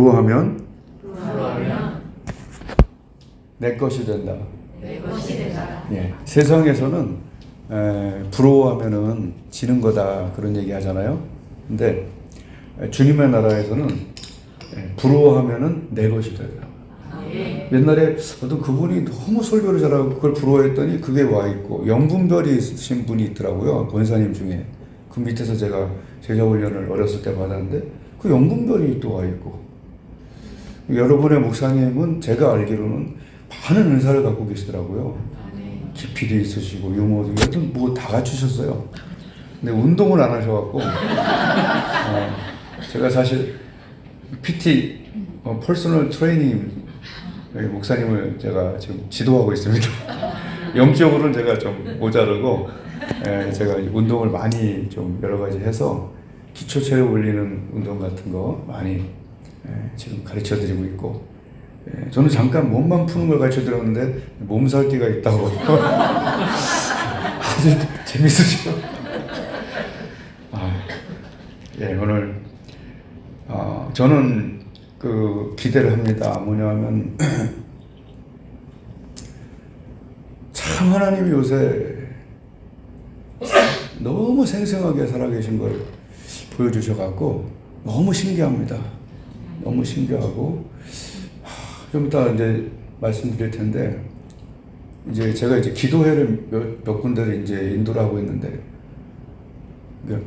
부러워하면 내 것이 된다. 예, 세상에서는 부러워하면은 지는 거다 그런 얘기 하잖아요. 근데 주님의 나라에서는 부러워하면은 내 것이 된다. 옛날에 어떤 그분이 너무 설교를 잘하고 그걸 부러워했더니 그게 와 있고 영분별이 있으신 분이 있더라고요. 권사님 중에 그 밑에서 제가 제자 훈련을 어렸을 때 받았는데 그 영분별이 또 와 있고, 여러분의 목사님은 제가 알기로는 많은 은사를 갖고 계시더라고요. 깊이도 있으시고 유머도 여튼 뭐 다 갖추셨어요. 근데 운동을 안 하셔갖고 제가 사실 PT 퍼스널 트레이닝 목사님을 제가 지금 지도하고 있습니다. 영적으로는 제가 좀 모자르고 제가 운동을 많이 좀 여러 가지 해서 기초 체력 올리는 운동 같은 거 많이 지금 가르쳐 드리고 있고, 저는 잠깐 몸만 푸는 걸 가르쳐 드렸는데 몸살기가 있다고 아주 재밌으시죠? 오늘 저는 그 기대를 합니다. 뭐냐면 참 하나님이 요새 너무 생생하게 살아계신 걸 보여주셔갖고 너무 신기합니다. 너무 신기하고, 좀 이따 이제 말씀드릴 텐데, 이제 제가 이제 기도회를 몇 군데를 이제 인도를 하고 있는데,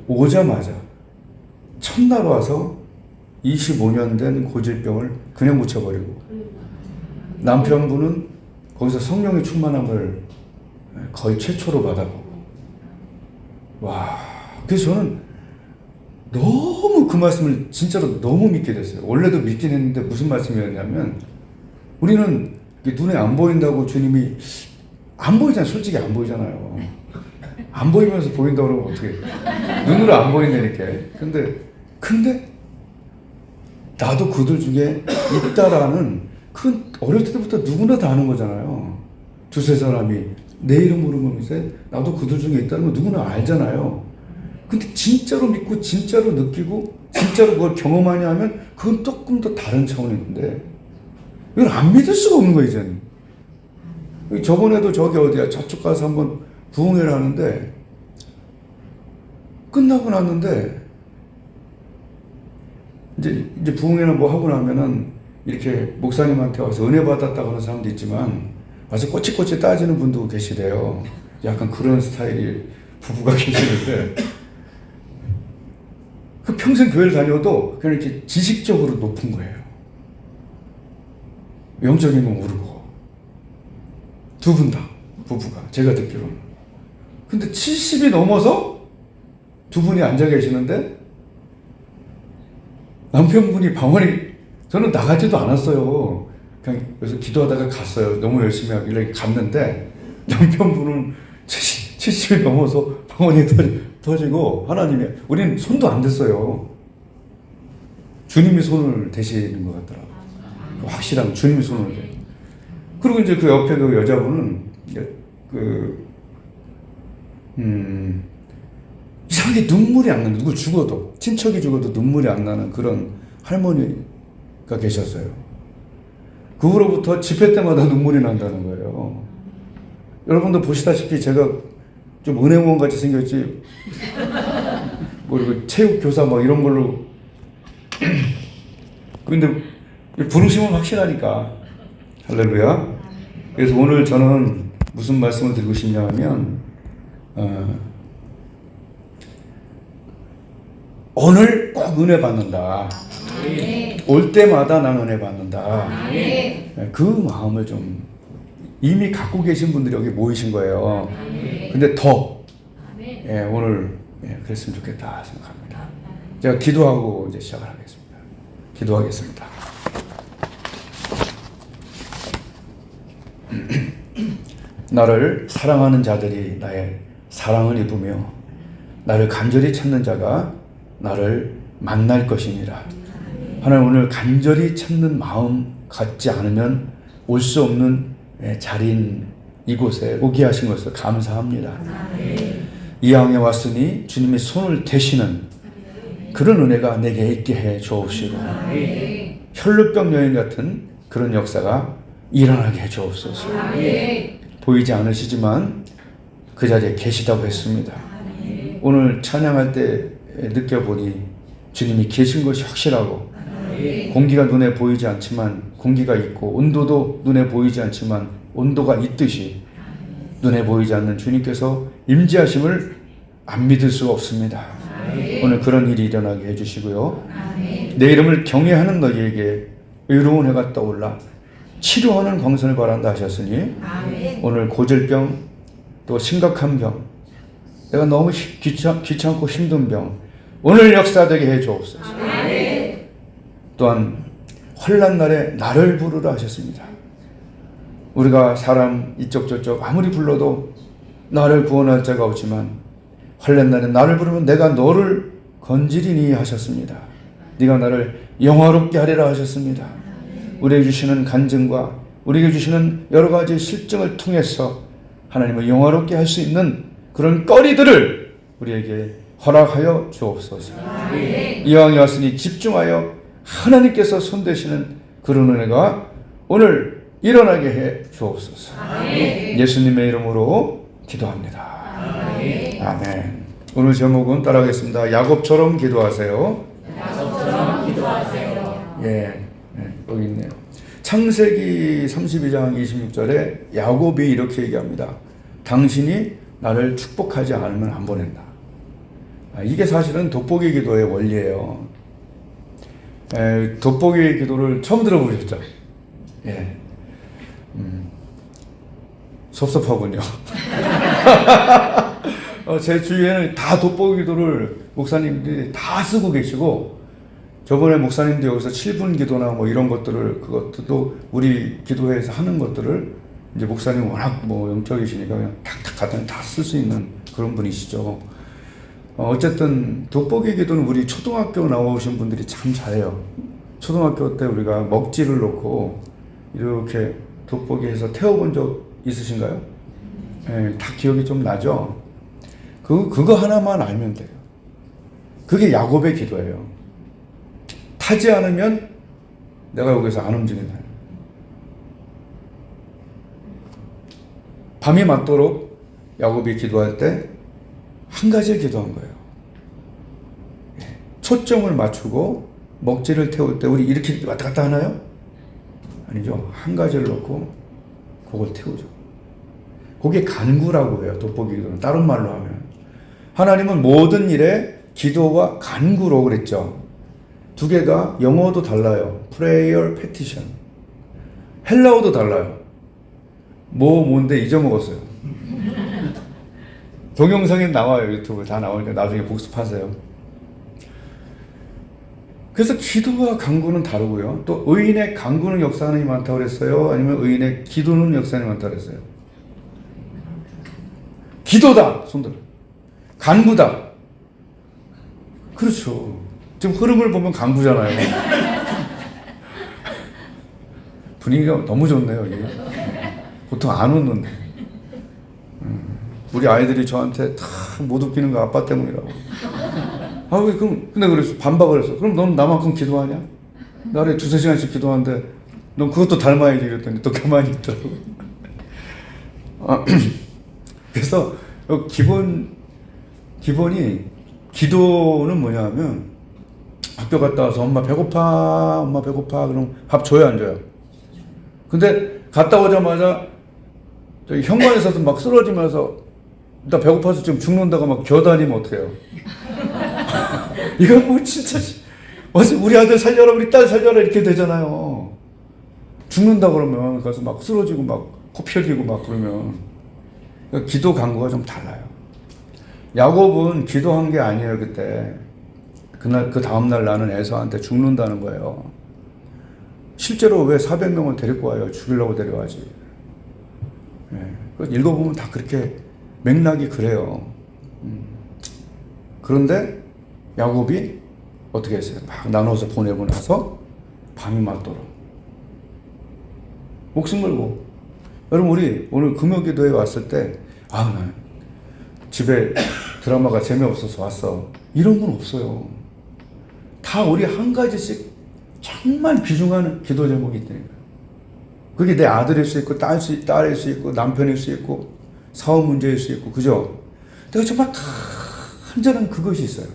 오자마자 첫날 와서 25년 된 고질병을 그냥 고쳐버리고, 남편분은 거기서 성령의 충만함을 거의 최초로 받아보고, 와, 그래서 저는 너무 그 말씀을 진짜로 너무 믿게 됐어요. 원래도 믿긴 했는데 무슨 말씀이었냐면, 우리는 눈에 안 보인다고 주님이 안 보이잖아요. 솔직히 안 보이잖아요. 안 보이면서 보인다고 그러면 어떻게, 눈으로 안 보인다니까. 근데 나도 그들 중에 있다라는, 그 어릴 때부터 누구나 다 아는 거잖아요. 두세 사람이 내 이름 모르면서 나도 그들 중에 있다는 거 누구나 알잖아요. 근데 진짜로 믿고 진짜로 느끼고 진짜로 그걸 경험하냐 하면 그건 조금 더 다른 차원인데, 이건 안 믿을 수가 없는 거예요, 이제는. 저번에도 저기 어디야, 저쪽 가서 한번 부흥회를 하는데, 끝나고 났는데, 이제 부흥회는 뭐 하고 나면은, 이렇게 목사님한테 와서 은혜 받았다고 하는 사람도 있지만, 와서 꼬치꼬치 따지는 분도 계시대요. 약간 그런 스타일이 부부가 계시는데, 그 평생 교회를 다녀도 그냥 이렇게 지식적으로 높은 거예요. 영적인 건 모르고. 두 분 다, 부부가. 제가 듣기로는. 근데 70이 넘어서 두 분이 앉아 계시는데, 남편분이 방언이, 저는 나가지도 않았어요. 그냥 여기서 기도하다가 갔어요. 너무 열심히 하길래 갔는데, 남편분은 70이 넘어서 방언이 터지고, 하나님이, 우리는 손도 안 댔어요. 주님이 손을 대시는 것 같더라고요. 확실한 주님이 손을 대. 그리고 이제 그 옆에 그 여자분은 이상하게 눈물이 안 나는, 누구 죽어도, 친척이 죽어도 눈물이 안 나는 그런 할머니가 계셨어요. 그 후로부터 집회 때마다 눈물이 난다는 거예요. 여러분도 보시다시피 제가 좀 은행원 같이 생겼지, 뭐 체육 교사 막 이런 걸로. 근데 부르심은 확실하니까. 할렐루야. 그래서 오늘 저는 무슨 말씀을 드리고 싶냐 하면, 오늘 꼭 은혜 받는다. 올 때마다 난 은혜 받는다. 그 마음을 좀 이미 갖고 계신 분들이 여기 모이신 거예요. 근데 더 오늘 그랬으면 좋겠다 생각합니다. 제가 기도하고 이제 시작을 하겠습니다. 기도하겠습니다. 나를 사랑하는 자들이 나의 사랑을 입으며 나를 간절히 찾는 자가 나를 만날 것이니라. 하나님, 오늘 간절히 찾는 마음 갖지 않으면 올 수 없는 자리인 이곳에 오게 하신 것을 감사합니다. 이 땅에 왔으니 주님의 손을 대시는 그런 은혜가 내게 있게 해 주옵시고, 혈루병 여인 같은 그런 역사가 일어나게 해주옵소서. 보이지 않으시지만 그 자리에 계시다고 했습니다. 오늘 찬양할 때 느껴보니 주님이 계신 것이 확실하고, 공기가 눈에 보이지 않지만 공기가 있고, 온도도 눈에 보이지 않지만 온도가 있듯이 눈에 보이지 않는 주님께서 임재하심을 안 믿을 수가 없습니다. 오늘 그런 일이 일어나게 해주시고요. 내 이름을 경외하는 너희에게 의로운 해가 떠올라 치료하는 광선을 바란다 하셨으니, 오늘 고질병, 또 심각한 병, 내가 너무 귀찮고 힘든 병, 오늘 역사되게 해 주옵소서. 또한 환난 날에 나를 부르라 하셨습니다. 우리가 사람 이쪽 저쪽 아무리 불러도 나를 구원할 자가 없지만, 환난 날에 나를 부르면 내가 너를 건지리니 하셨습니다. 네가 나를 영화롭게 하리라 하셨습니다. 우리에게 주시는 간증과 우리에게 주시는 여러 가지 실증을 통해서 하나님을 영화롭게 할 수 있는 그런 거리들을 우리에게 허락하여 주옵소서. 이왕이 왔으니 집중하여 하나님께서 손대시는 그런 은혜가 오늘 일어나게 해 주옵소서. 예수님의 이름으로 기도합니다. 아멘. 오늘 제목은 따라하겠습니다. 야곱처럼 기도하세요. 야곱처럼 기도하세요. 예, 여기 있네요. 창세기 32장 26절에 야곱이 이렇게 얘기합니다. 당신이 나를 축복하지 않으면 안 보낸다. 이게 사실은 돋보기 기도의 원리예요. 돋보기 기도를 처음 들어보셨죠? 예. 섭섭하군요. 제 주위에는 다 돋보기 기도를 목사님들이 다 쓰고 계시고, 저번에 목사님도 여기서 7분 기도나 뭐 이런 것들을, 그것도 우리 기도회에서 하는 것들을 이제 목사님 워낙 뭐 영적이시니까 그냥 탁탁 갖다 다 쓸 수 있는 그런 분이시죠. 어쨌든 돋보기 기도는 우리 초등학교 나오신 분들이 참 잘해요. 초등학교 때 우리가 먹지를 놓고 이렇게 돋보기해서 태워본 적 있으신가요? 네, 다 기억이 좀 나죠? 그거 하나만 알면 돼요. 그게 야곱의 기도예요. 타지 않으면 내가 여기서 안 움직인다. 밤이 맞도록 야곱이 기도할 때 한 가지를 기도한 거예요. 초점을 맞추고 먹지를 태울 때 우리 이렇게 왔다 갔다 하나요? 아니죠. 한 가지를 놓고 그걸 태우죠. 그게 간구라고 해요. 돋보기 기도는. 다른 말로 하면. 하나님은 모든 일에 기도와 간구로 그랬죠. 두 개가 영어도 달라요. prayer, petition. 헬라어도 달라요. 뭔데 잊어먹었어요. 동영상에 나와요. 유튜브 다 나오니까 나중에 복습하세요. 그래서 기도와 간구는 다르고요. 또 의인의 간구는 역사하는 많다고 그랬어요? 아니면 의인의 기도는 역사하는 많다고 그랬어요? 기도다! 손들. 간구다. 그렇죠. 지금 흐름을 보면 간구잖아요. 분위기가 너무 좋네요. 이게. 보통 안 웃는데. 우리 아이들이 저한테 다 못 웃기는 거 아빠 때문이라고. 근데 그래서 반박을 했어. 그럼 넌 나만큼 기도하냐? 나를 2-3시간씩 기도하는데 넌 그것도 닮아야지 이랬더니 또 가만히 있더라고. 그래서 기본이 기도는 뭐냐 하면, 학교 갔다 와서 엄마 배고파 그럼 밥 줘요 안 줘요? 근데 갔다 오자마자 저기 현관에서도 막 쓰러지면서 나 배고파서 지금 죽는다고 막 겨다니면 어떡해요? 이건 뭐 진짜 우리 아들 살려라 우리 딸 살려라 이렇게 되잖아요. 죽는다 그러면 가서 막 쓰러지고 막 코피 흘리고 막 그러면. 그러니까 기도 간구가 좀 달라요. 야곱은 기도한 게 아니에요. 그때 그 다음날 나는 에서한테 죽는다는 거예요. 실제로 왜 400명을 데리고 와요? 죽이려고 데려와지. 읽어보면 다 그렇게 맥락이 그래요. 그런데 야곱이 어떻게 했어요? 막 나눠서 보내고 나서 밤이 맞도록 목숨 걸고. 여러분 우리 오늘 금요기도에 왔을 때 집에 드라마가 재미없어서 왔어 이런 건 없어요. 다 우리 한 가지씩 정말 귀중한 기도 제목이 있다니까요. 그게 내 아들일 수 있고 딸일 수 있고 남편일 수 있고 사업 문제일 수 있고 그죠? 내가 정말 간절한 그것이 있어요.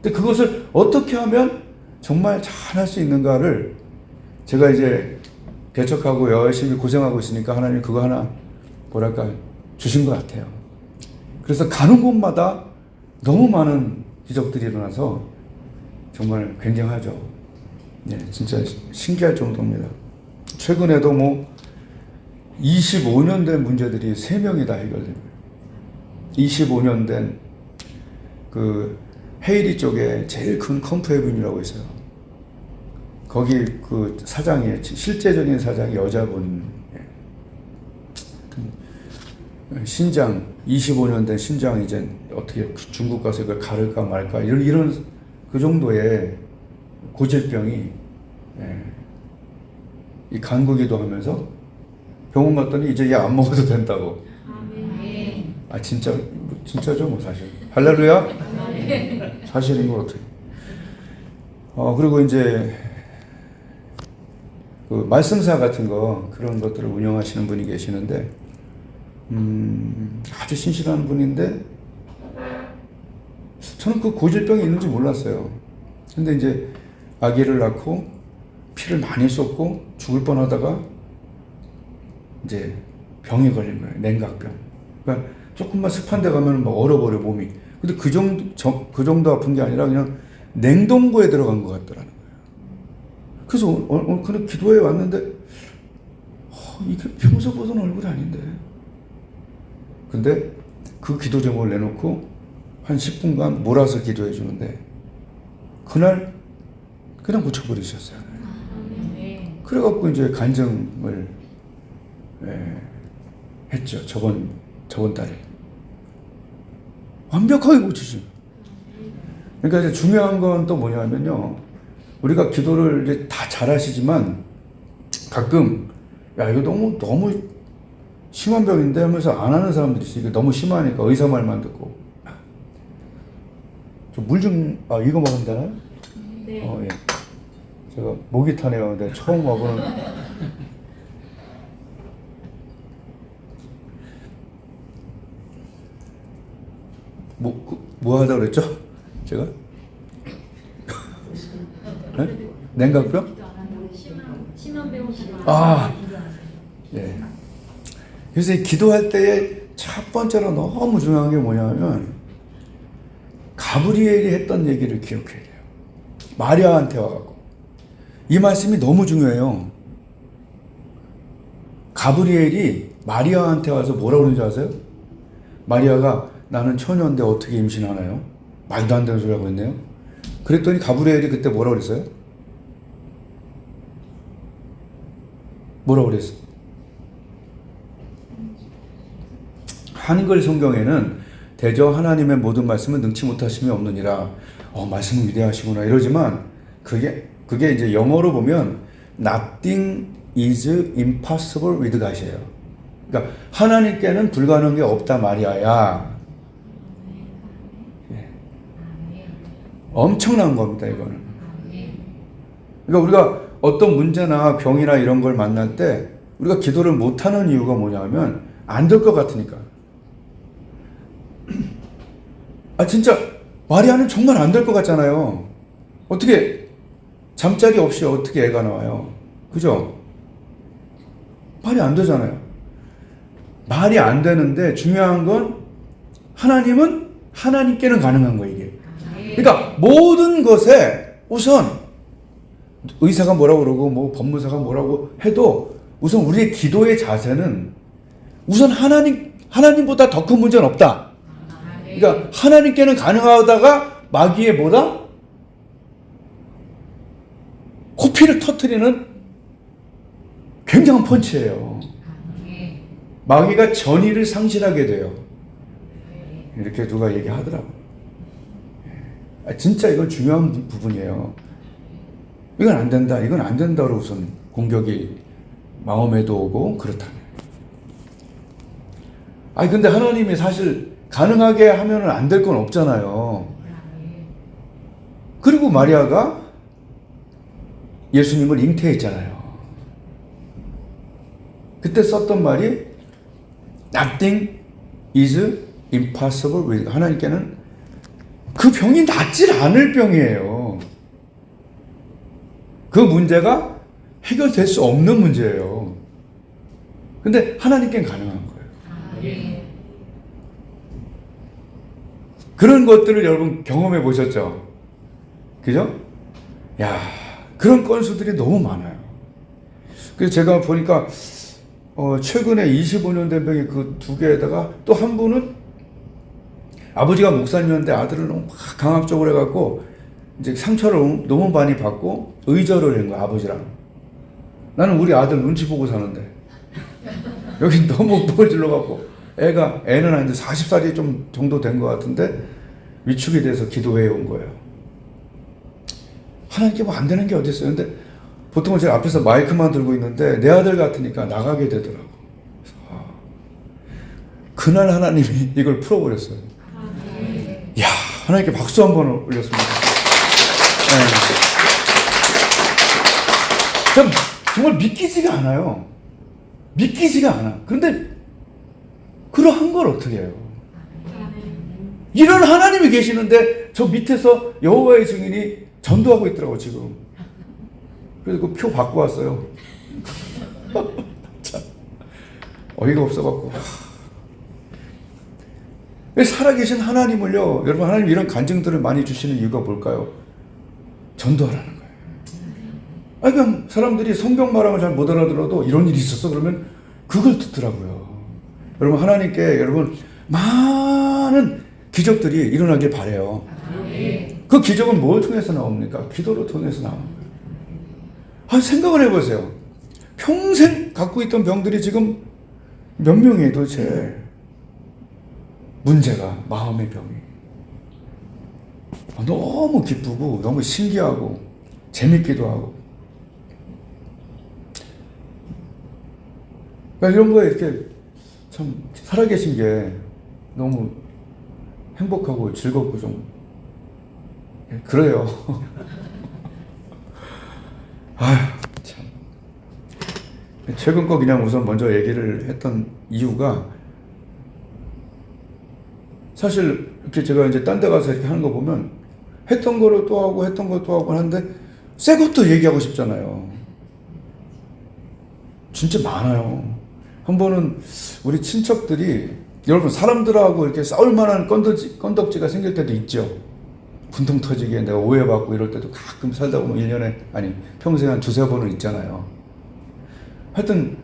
근데 그것을 어떻게 하면 정말 잘할 수 있는가를 제가 이제 개척하고 열심히 고생하고 있으니까 하나님 그거 하나 뭐랄까 주신 것 같아요. 그래서 가는 곳마다 너무 많은 기적들이 일어나서 정말 굉장하죠. 네, 진짜 신기할 정도입니다. 최근에도 뭐 25년 된 문제들이 3명이 다 해결됩니다. 25년 된 그 헤이리 쪽에 제일 큰 컴프에븐이라고 있어요. 거기 그 사장이 실제적인 사장이 여자분. 신장 25년 된 신장 이제 어떻게 중국 가서 이걸 가를까 말까 이런 그 정도의 고질병이 이 간구기도 하면서 병원 갔더니 이제 얘 안 먹어도 된다고. 아 진짜죠 뭐 사실. 할렐루야. 사실인 것 같아요. 그리고 이제 그 말씀사 같은 거 그런 것들을 운영하시는 분이 계시는데 아주 신실한 분인데 저는 그 고질병이 있는지 몰랐어요. 근데 이제 아기를 낳고 피를 많이 쏟고 죽을 뻔하다가 이제 병이 걸린 거예요. 냉각병. 그러니까 조금만 습한 데 가면 막 얼어버려 몸이. 근데 그 정도 아픈 게 아니라 그냥 냉동고에 들어간 것 같더라는 거예요. 그래서 그냥 기도에 왔는데 이게 평소 보던 얼굴이 아닌데. 근데 그 기도 제목을 내놓고 한 10분간 몰아서 기도해 주는데 그날 그냥 고쳐버리셨어요. 그래갖고 이제 간증을 했죠. 저번 달에. 완벽하게 고치죠. 그러니까 이제 중요한 건 또 뭐냐면요. 우리가 기도를 이제 다 잘하시지만 가끔 야 이거 너무 심한 병인데 하면서 안 하는 사람들이 있어요. 이게 너무 심하니까 의사 말만 듣고. 저 물 좀 이거 먹으면 되나요? 네. 예. 제가 목이 타네요. 근데 처음 와보는. 뭐 하다 그랬죠? 제가? 네? 냉각병? 심한 병. 예. 그래서 기도할 때의 첫 번째로 너무 중요한 게 뭐냐면 가브리엘이 했던 얘기를 기억해야 돼요. 마리아한테 와갖고. 이 말씀이 너무 중요해요. 가브리엘이 마리아한테 와서 뭐라고 그러는지 아세요? 마리아가 나는 처녀인데 어떻게 임신하나요? 말도 안 되는 소리 하고 있네요. 그랬더니 가브리엘이 그때 뭐라고 그랬어요? 뭐라고 그랬어요? 한글 성경에는 대저 하나님의 모든 말씀은 능치 못하심이 없느니라. 말씀은 위대하시구나 이러지만 그게 이제 영어로 보면 nothing is impossible with God이에요. 그러니까 하나님께는 불가능한 게 없다 말이야. 엄청난 겁니다, 이거는. 그러니까 우리가 어떤 문제나 병이나 이런 걸 만날 때 우리가 기도를 못하는 이유가 뭐냐면 안 될 것 같으니까. 진짜 마리아는 정말 안 될 것 같잖아요. 어떻게 잠자리 없이 어떻게 애가 나와요? 그죠? 말이 안 되잖아요. 말이 안 되는데 중요한 건 하나님께는 가능한 거예요, 이게. 그러니까 모든 것에 우선 의사가 뭐라고 그러고 뭐 법무사가 뭐라고 해도 우선 우리의 기도의 자세는 우선 하나님보다 더 큰 문제는 없다. 그러니까 하나님께는 가능하다가 마귀의 뭐다? 코피를 터뜨리는 굉장한 펀치예요. 마귀가 전의를 상실하게 돼요. 이렇게 누가 얘기하더라고요. 진짜 이건 중요한 부분이에요. 이건 안 된다, 이건 안 된다로 우선 공격이 마음에도 오고 그렇다면. 근데 하나님이 사실 가능하게 하면 안 될 건 없잖아요. 그리고 마리아가 예수님을 잉태했잖아요. 그때 썼던 말이 Nothing is impossible with 하나님께는 그 병이 낫질 않을 병이에요. 그 문제가 해결될 수 없는 문제예요. 근데 하나님께는 가능한 거예요. 그런 것들을 여러분 경험해 보셨죠? 그죠? 야, 그런 건수들이 너무 많아요. 그래서 제가 보니까 최근에 25년 된 병이 그 두 개에다가 또 한 분은 아버지가 목사님이었는데 아들을 너무 막 강압적으로 해갖고 이제 상처를 너무 많이 받고 의절을 한 거야, 아버지랑. 나는 우리 아들 눈치 보고 사는데 여기 너무 뻘 질러갖고 애는 아닌데 40살이 좀 정도 된 것 같은데 위축이 돼서 기도해 온 거예요. 하나님께 뭐 안 되는 게 어디 있어요? 근데 보통은 제가 앞에서 마이크만 들고 있는데 내 아들 같으니까 나가게 되더라고. 그날 하나님이 이걸 풀어버렸어요. 이야, 하나님께 박수 한번 올렸습니다. 전 정말 믿기지가 않아요. 믿기지가 않아. 그런데 그러한 걸 어떻게 해요? 이런 하나님이 계시는데 저 밑에서 여호와의 증인이 전도하고 있더라고 지금. 그래서 그 표 받고 왔어요. 참 어이가 없어갖고. 살아계신 하나님을요, 여러분, 하나님 이런 간증들을 많이 주시는 이유가 뭘까요? 전도하라는 거예요. 아니, 그냥 사람들이 성경 말하면 잘 못 알아들어도 이런 일이 있었어 그러면 그걸 듣더라고요. 여러분, 하나님께 여러분 많은 기적들이 일어나길 바래요. 그 기적은 뭘 통해서 나옵니까? 기도를 통해서 나오는 거예요. 한 생각을 해보세요. 평생 갖고 있던 병들이 지금 몇 명이에요 도대체? 문제가, 마음의 병이. 너무 기쁘고 너무 신기하고 재밌기도 하고. 그러니까 이런 거에 이렇게 참 살아계신 게 너무 행복하고 즐겁고 좀 그래요. 아휴, 참. 최근 거 그냥 우선 먼저 얘기를 했던 이유가 사실 이렇게 제가 이제 딴 데 가서 이렇게 하는 거 보면 했던 거를 또 하고 했던 거 또 하고 하는데 새 것도 얘기하고 싶잖아요. 진짜 많아요. 한 번은 우리 친척들이 여러분 사람들하고 이렇게 싸울 만한 건덕지가 생길 때도 있죠. 분통 터지게 내가 오해받고 이럴 때도 가끔 살다 보면 1년에 아니 평생에 한 두세 번은 있잖아요. 하여튼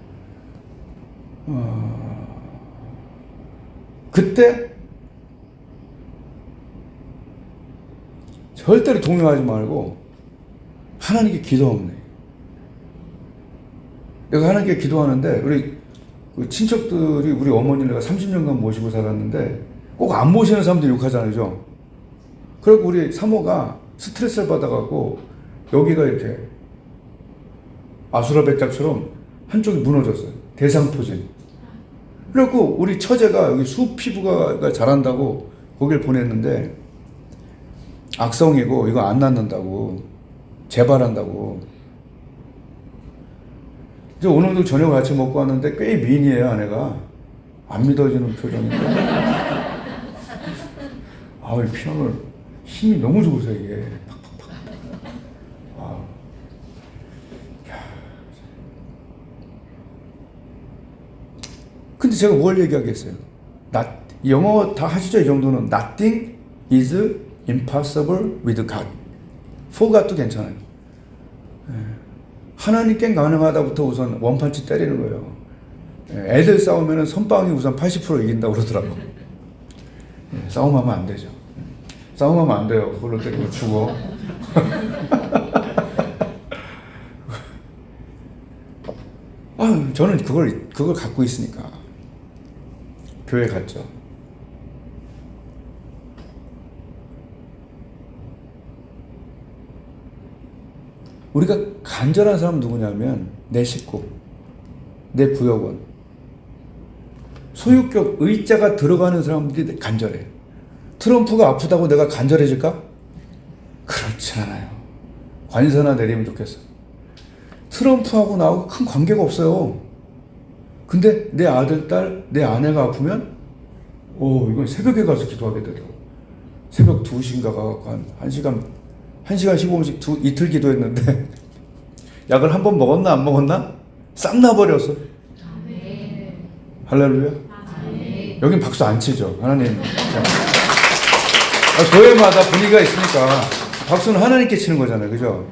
그때 절대로 동요하지 말고 하나님께 기도하면 돼요. 내가 하나님께 기도하는데 우리 그 친척들이 우리 어머니를 내가 30년간 모시고 살았는데 꼭 안 모시는 사람들 욕하잖아요. 그리고 우리 사모가 스트레스를 받아갖고 여기가 이렇게 아수라백작처럼 한쪽이 무너졌어요. 대상포진. 그래갖고 우리 처제가 여기 수 피부가 자란다고 거길 보냈는데 악성이고 이거 안 낫는다고 재발한다고. 이제 오늘도 저녁 같이 먹고 왔는데 꽤 미인이에요 아내가. 안 믿어지는 표정인데. 아, 이 피아노 힘이 너무 좋으세요 이게. 팍팍팍. 아. 근데 제가 뭘 얘기하겠어요? 영어 다 하시죠? 이 정도는. Nothing is impossible with God. For God도 괜찮아요. 하나님께 가능하다부터 우선 원판치 때리는 거예요. 애들 싸우면 선빵이 우선 80% 이긴다고 그러더라고. 싸움하면 안 되죠. 싸움하면 안 돼요. 그걸로 때리면 죽어. 저는 그걸 갖고 있으니까 교회 갔죠. 우리가 간절한 사람은 누구냐면 내 식구, 내 구역원, 소유격 의자가 들어가는 사람들이 간절해. 트럼프가 아프다고 내가 간절해질까? 그렇지 않아요. 관세나 내리면 좋겠어. 트럼프하고 나하고 큰 관계가 없어요. 근데 내 아들, 딸, 내 아내가 아프면 이건 새벽에 가서 기도하게 되더라고. 새벽 2시인가 가서 한 1시간 15분씩 이틀 기도했는데 약을 한 번 먹었나 안 먹었나? 싹 나버렸어. 할렐루야. 여긴 박수 안 치죠. 하나님. 교회마다 분위기가 있으니까 박수는 하나님께 치는 거잖아요. 그죠?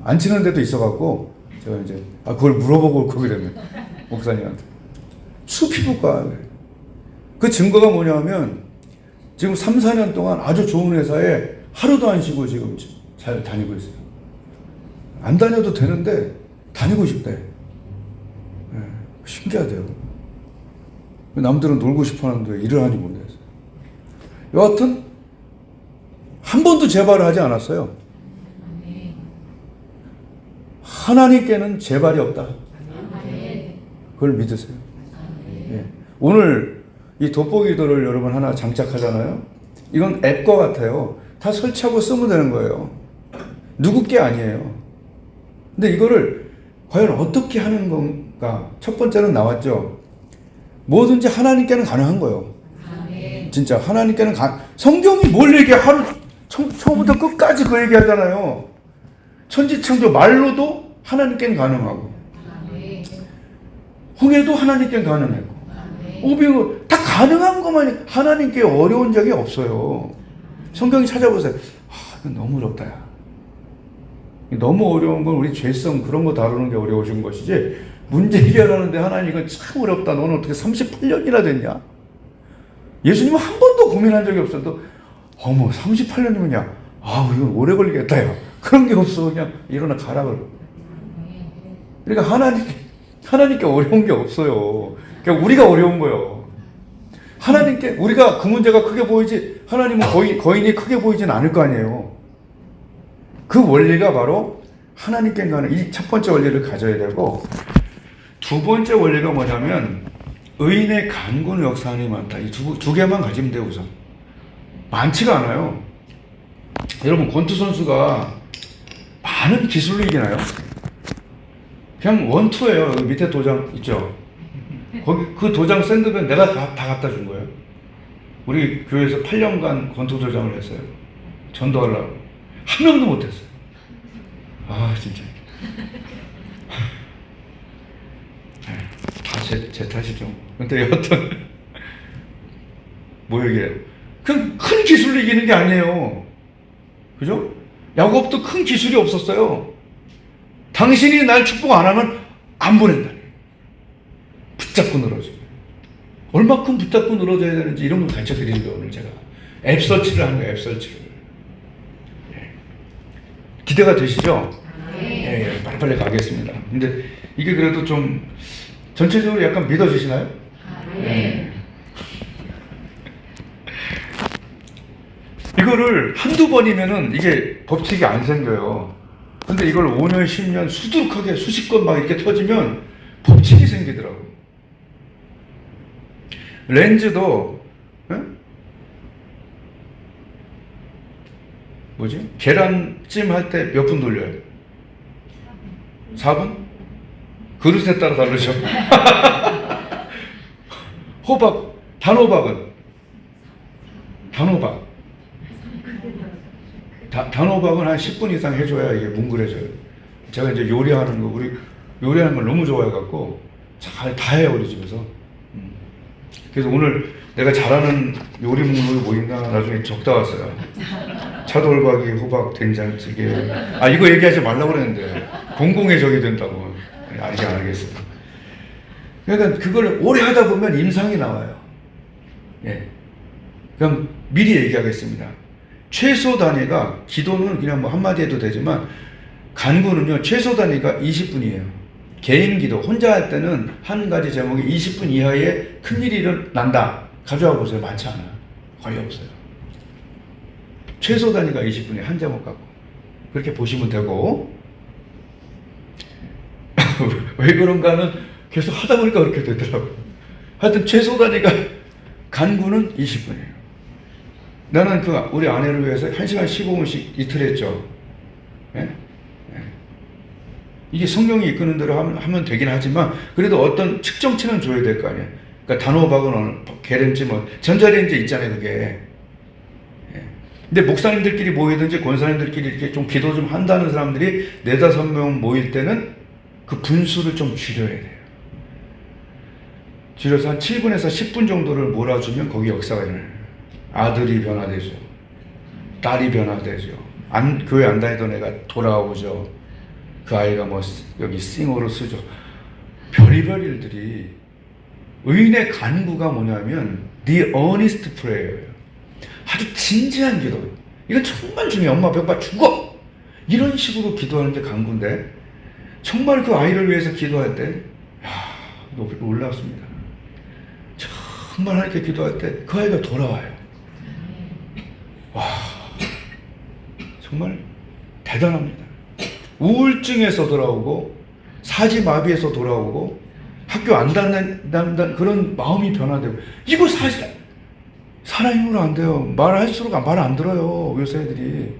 안 치는 데도 있어갖고 제가 이제 그걸 물어보고 올 거 그러면 목사님한테 수피부과 그 증거가 뭐냐면 지금 3, 4년 동안 아주 좋은 회사에 하루도 안 쉬고 지금 잘 다니고 있어요. 안 다녀도 되는데 다니고 싶대. 신기하대요. 남들은 놀고 싶어 하는데 일을 하지 모르겠어요. 여하튼 한 번도 재발을 하지 않았어요. 하나님께는 재발이 없다. 그걸 믿으세요. 예. 오늘 이 돋보기도를 여러분 하나 장착하잖아요. 이건 앱과 같아요. 다 설치하고 쓰면 되는 거예요. 누구 게 아니에요. 근데 이거를 과연 어떻게 하는 건가? 첫 번째는 나왔죠. 뭐든지 하나님께는 가능한 거예요. 진짜 하나님께는 성경이 뭘 얘기해? 하루 처음부터 끝까지 그 얘기하잖아요. 천지창조 말로도 하나님께는 가능하고 홍해도 하나님께는 가능하고 오병이어 다 가능한 것만 하나님께 어려운 적이 없어요. 성경이 찾아보세요. 이건 너무 어렵다. 야. 너무 어려운 건 우리 죄성 그런 거 다루는 게 어려우신 것이지 문제 해결하는데 하나님 이건 참 어렵다. 너는 어떻게 38년이나 됐냐? 예수님은 한 번도 고민한 적이 없어도 38년이면 이건 오래 걸리겠다. 야. 그런 게 없어. 그냥 일어나 가라. 그러니까 하나님께 어려운 게 없어요. 그러니까 우리가 어려운 거예요. 하나님께 우리가 그 문제가 크게 보이지 하나님은 거인이 크게 보이진 않을 거 아니에요. 그 원리가 바로 하나님께 가는 이 첫 번째 원리를 가져야 되고 두 번째 원리가 뭐냐면 의인의 간구는 역사하는 많다. 이 두 개만 가지면 돼요. 우선 많지가 않아요. 여러분 권투 선수가 많은 기술로 이기나요? 그냥 원투예요. 여기 밑에 도장 있죠? 거기 그 도장 샌드백 내가 다 갖다 준 거예요. 우리 교회에서 8년간 권투 도장을 했어요. 전도하려고. 한 명도 못했어요. 진짜. 다 제 탓이죠. 근데 여하튼 뭐 얘기해요? 큰 기술로 이기는 게 아니에요. 그죠? 야곱도 큰 기술이 없었어요. 당신이 날 축복 안 하면 안 보낸다. 붙잡고 늘어져. 얼마큼 붙잡고 늘어져야 되는지 이런 걸 가르쳐 드리는 거예요. 오늘 제가 앱 설치를 하는 거예요. 앱 설치를. 기대가 되시죠? 예, 빨리빨리 가겠습니다. 근데 이게 그래도 좀 전체적으로 약간 믿어지시나요? 네. 이거를 한두 번이면은 이게 법칙이 안 생겨요. 근데 이걸 5년, 10년 수두룩하게 수십 건 막 이렇게 터지면 법칙이 생기더라고요. 렌즈도, 계란찜 할 때 몇 분 돌려요? 4분? 그릇에 따라 다르죠. 단호박은? 단호박은 한 10분 이상 해줘야 이게 뭉그러져요. 제가 이제 요리하는 걸 너무 좋아해갖고 다 해요, 우리 집에서. 그래서 오늘 내가 잘하는 요리 목록이 뭐 있나 나중에 적다 왔어요. 차돌박이, 호박, 된장찌개. 이거 얘기하지 말라고 그랬는데 공공의 적이 된다고. 이게 안 하겠어요. 그러니까 그걸 오래 하다 보면 임상이 나와요. 예. 그럼 미리 얘기하겠습니다. 최소 단위가, 기도는 그냥 뭐 한마디 해도 되지만 간구는요 최소 단위가 20분이에요. 개인 기도 혼자 할 때는 한 가지 제목이 20분 이하의 큰일이 일어난다. 가져와 보세요. 많지 않아요. 거의 없어요. 최소 단위가 20분이에요. 한 제목 갖고. 그렇게 보시면 되고 왜 그런가는 계속 하다 보니까 그렇게 되더라고요. 하여튼 최소 단위가 간구는 20분이에요. 나는 우리 아내를 위해서 1시간 15분씩 이틀 했죠. 예? 이게 성령이 이끄는 대로 하면 되긴 하지만 그래도 어떤 측정치는 줘야 될 거 아니에요. 그러니까 단호박은 계량지 뭐 전자레인지 있잖아요, 그게. 예. 근데 목사님들끼리 모이든지 권사님들끼리 이렇게 좀 기도 좀 한다는 사람들이 4-5명 모일 때는 그 분수를 좀 줄여야 돼요. 줄여서 한 7분에서 10분 정도를 몰아주면 거기 역사가 일어나요. 아들이 변화되죠. 딸이 변화되죠. 교회 안 다니던 애가 돌아오죠. 그 아이가 뭐 여기 싱어로 쓰죠. 별의별 일들이. 의인의 간구가 뭐냐면 The earnest prayer예요. 아주 진지한 기도. 이건 정말 중요해. 엄마 배고파 죽어! 이런 식으로 기도하는 게 간구인데 정말 그 아이를 위해서 기도할 때 놀랍습니다. 정말 하나님께 기도할 때 그 아이가 돌아와요. 와, 정말 대단합니다. 우울증에서 돌아오고 사지마비에서 돌아오고 학교 안 다닌다는 그런 마음이 변화되고. 이거 사실 살아있으면 안 돼요. 말할수록 말 안 들어요, 요새 애들이.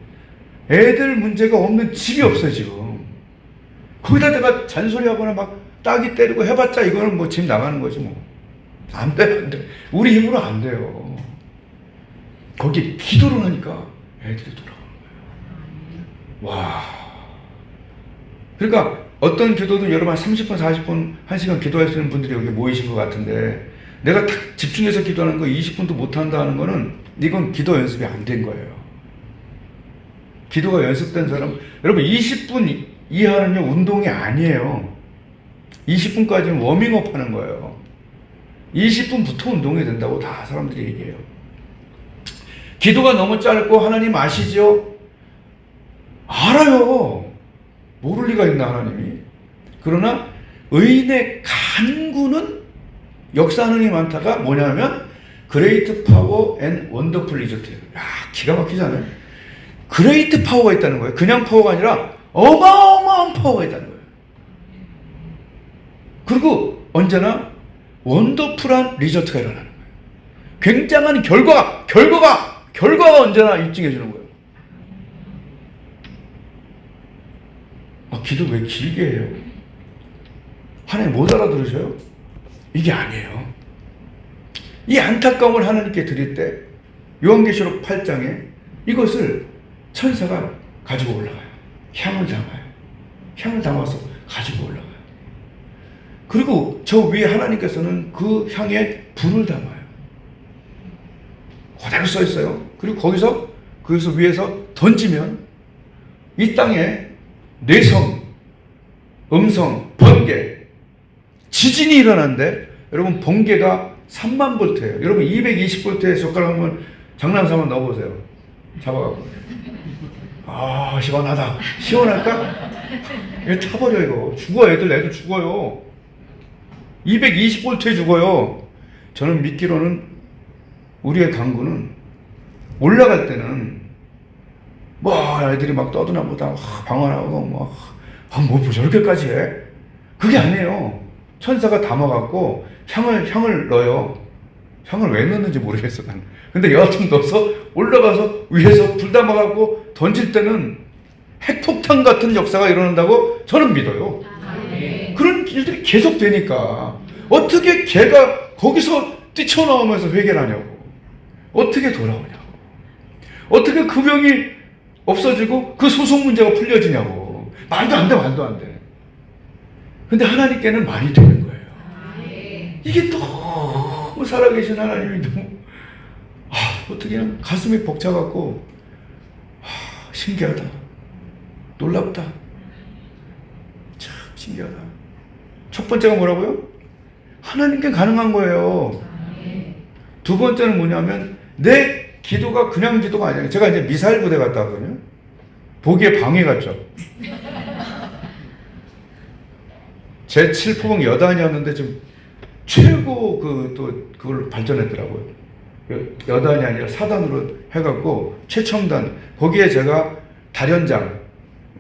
애들 문제가 없는 집이 없어요 지금. 거기다 내가 잔소리하거나 막 따기 때리고 해봤자 이거는 뭐 집 나가는 거지 뭐. 안 돼, 안 돼. 우리 힘으로 안 돼요. 거기 기도를 하니까 애들이 돌아오는 거예요. 와. 그러니까 어떤 기도도 여러분 30분, 40분, 1시간 기도할 수 있는 분들이 여기 모이신 것 같은데 내가 딱 집중해서 기도하는 거 20분도 못한다 하는 거는 이건 기도 연습이 안 된 거예요. 기도가 연습된 사람, 여러분 20분 이하는요 운동이 아니에요. 20분까지는 워밍업 하는 거예요. 20분부터 운동이 된다고 다 사람들이 얘기해요. 기도가 너무 짧고 하나님 아시죠? 알아요. 모를 리가 있나 하나님이. 그러나 의인의 간구는 역사하는 힘이 많다가 뭐냐면 그레이트 파워 앤 원더풀 리조트. 야, 기가 막히잖아요. 그레이트 파워가 있다는 거예요. 그냥 파워가 아니라 어마어마한 파워가 있다는 거예요. 그리고 언제나 원더풀한 리조트가 일어나는 거예요. 굉장한 결과가 언제나 입증해 주는 거예요. 기도 왜 길게 해요? 하나님 못 알아들으셔요? 이게 아니에요. 이 안타까움을 하나님께 드릴 때 요한계시록 8장에 이것을 천사가 가지고 올라가요. 향을 담아요. 향을 담아서 가지고 올라가요. 그리고 저 위에 하나님께서는 그 향에 불을 담아요. 그대로 써 있어요. 그리고 거기서 위에서 던지면 이 땅에 뇌성, 음성, 번개, 지진이 일어나는데 여러분 번개가 3만 볼트예요. 여러분 220볼트에 젓가락 한번 장난삼아 넣어보세요. 잡아갖고. 아 시원하다. 시원할까? 이거 타버려 이거. 죽어 애들 죽어요. 220볼트에 죽어요. 저는 믿기로는 우리의 강구는 올라갈 때는 뭐 애들이 막 떠드나보다 방언하고 뭐 저렇게까지 해? 그게 아니에요. 천사가 담아갖고 향을 넣어요. 향을 왜 넣는지 모르겠어 나는. 근데 여하튼 넣어서 올라가서 위에서 불 담아갖고 던질 때는 핵폭탄 같은 역사가 일어난다고 저는 믿어요. 그런 일들이 계속 되니까 어떻게 걔가 거기서 뛰쳐나오면서 회개를 하냐고. 어떻게 돌아오냐고. 어떻게 그 병이 없어지고 그 소송 문제가 풀려지냐고. 말도 안 돼. 근데 하나님께는 말이 되는 거예요. 이게 너무 살아계신 하나님이 너무 어떻게 그냥 가슴이 벅차갖고 신기하다. 놀랍다. 참 신기하다. 첫 번째가 뭐라고요? 하나님께 가능한 거예요. 두 번째는 뭐냐면 내 기도가 그냥 기도가 아니에요. 제가 이제 미사일 부대 갔다 왔거든요. 보기에 방해 같죠. 제 7포봉 여단이었는데 지금 최고 그걸 발전했더라고요. 여단이 아니라 사단으로 해갖고 최첨단. 거기에 제가 다련장,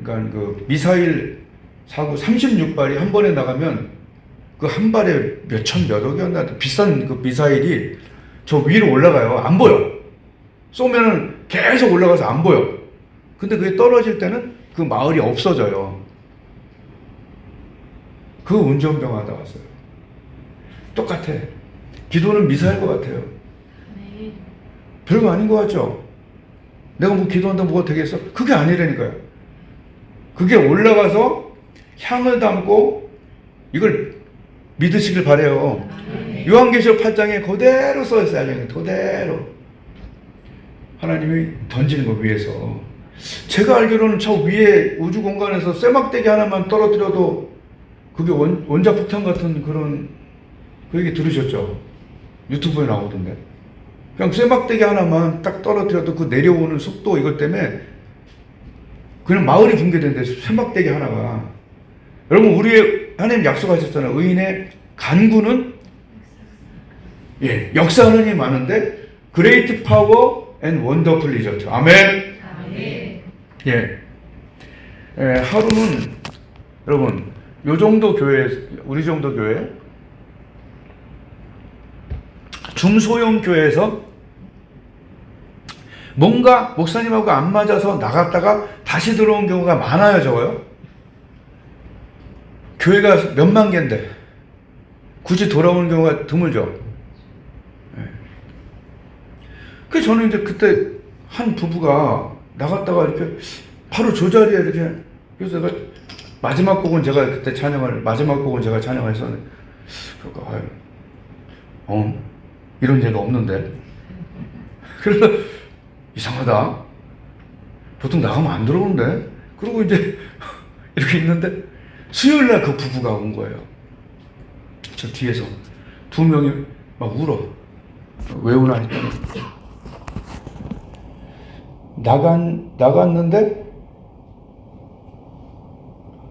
그러니까 그 미사일 사고 36발이 한 번에 나가면 그 한 발에 몇억이었나 비싼 그 미사일이 저 위로 올라가요. 안 보여. 쏘면은 계속 올라가서 안 보여. 근데 그게 떨어질 때는 그 마을이 없어져요. 그 운전병 하다 왔어요. 똑같아. 기도는 미사일 것 같아요. 별거 아닌 것 같죠? 내가 뭐 기도한다고 뭐가 되겠어? 그게 아니라니까요. 그게 올라가서 향을 담고 이걸 믿으시길 바래요. 요한계시록 8장에 그대로 써있어요. 그대로 하나님이 던지는 거 위에서. 제가 알기로는 저 위에 우주 공간에서 쇠막대기 하나만 떨어뜨려도 그게 원자폭탄 같은 그런 그 얘기 들으셨죠? 유튜브에 나오던데. 그냥 쇠막대기 하나만 딱 떨어뜨려도 그 내려오는 속도 이것 때문에 그냥 마을이 붕괴된대. 쇠막대기 하나가. 여러분, 우리의 하나님 약속하셨잖아요. 의인의 간구는 역사하는 힘이 많은데 그레이트 파워 앤 원더풀 리저트. 아멘. 하루는 여러분 요 정도 교회, 우리 정도 교회, 중소형 교회에서 뭔가 목사님하고 안 맞아서 나갔다가 다시 들어온 경우가 많아요. 적어요? 교회가 몇만 개인데 굳이 돌아오는 경우가 드물죠. 그 저는 이제 그때 한 부부가 나갔다가 이렇게 바로 저 자리에 이렇게, 그래서 내가 마지막 곡은 제가 그때 찬양했었는데, 그러니까 이런 예가 없는데. 그래서 이상하다. 보통 나가면 안 들어오는데. 그러고 이제 이렇게 있는데 수요일날 그 부부가 온 거예요. 저 뒤에서 두 명이 막 울어. 왜 우나 했더니 나갔는데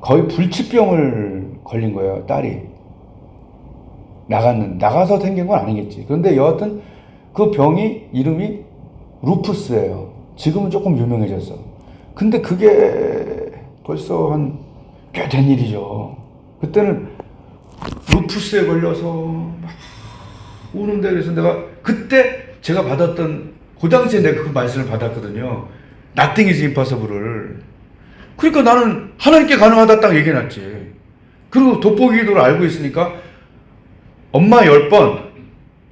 거의 불치병을 걸린 거예요, 딸이. 나가서 생긴 건 아니겠지. 그런데 여하튼 그 병이 이름이 루푸스예요. 지금은 조금 유명해졌어. 근데 그게 벌써 꽤 된 일이죠. 그때는 루푸스에 걸려서 막 우는데, 그래서 내가 그때 제가 받았던, 그 당시에 내가 그 말씀을 받았거든요. Nothing is impossible을. 그러니까 나는 하나님께 가능하다 딱 얘기해놨지. 그리고 돋보기 기도를 알고 있으니까 엄마 10번,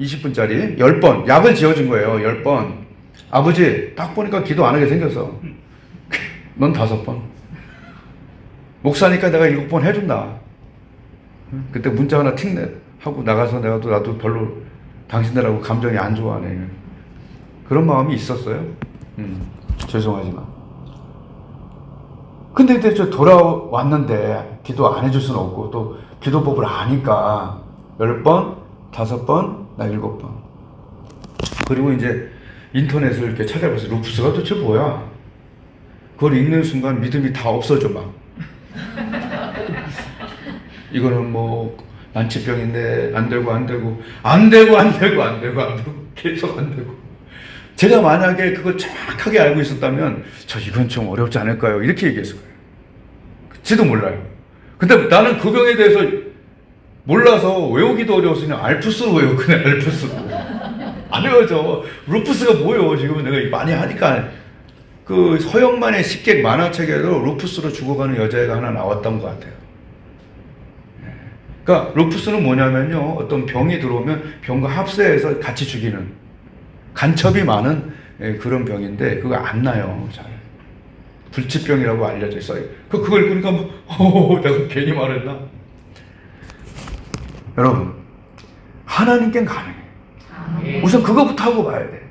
20분짜리 10번 약을 지어준 거예요. 10번. 아버지 딱 보니까 기도 안 하게 생겼어. 넌 5번. 목사니까 내가 7번 해준다. 그때 문자 하나 틱 하고 나가서 나도 별로 당신들하고 감정이 안 좋아하네. 그런 마음이 있었어요. 죄송하지만. 근데 이제 저 돌아왔는데 기도 안 해줄 수는 없고 또 기도법을 아니까 10번, 5번, 나 7번. 그리고 이제 인터넷을 이렇게 찾아봐서 루푸스가 도대체 뭐야? 그걸 읽는 순간 믿음이 다 없어져 막. 이거는 뭐 난치병인데 안 되고 계속 안 되고. 제가 만약에 그걸 정확하게 알고 있었다면 이건 좀 어렵지 않을까요? 이렇게 얘기했을 거예요. 지도 몰라요. 근데 나는 그 병에 대해서 몰라서 외우기도 어려웠으니 알프스로 외우고 그냥 알프스로. 안 외워져. 루푸스가 뭐예요? 지금 내가 많이 하니까. 그 서영만의 식객 만화책에도 루푸스로 죽어가는 여자애가 하나 나왔던 것 같아요. 그러니까 루푸스는 뭐냐면요, 어떤 병이 들어오면 병과 합세해서 같이 죽이는, 간첩이 많은 그런 병인데 그거 안 나요. 잘 불치병이라고 알려져 있어요. 그걸 읽으니까 내가 괜히 말했나? 여러분, 하나님께는 가능해. 우선 그거부터 하고 봐야 돼.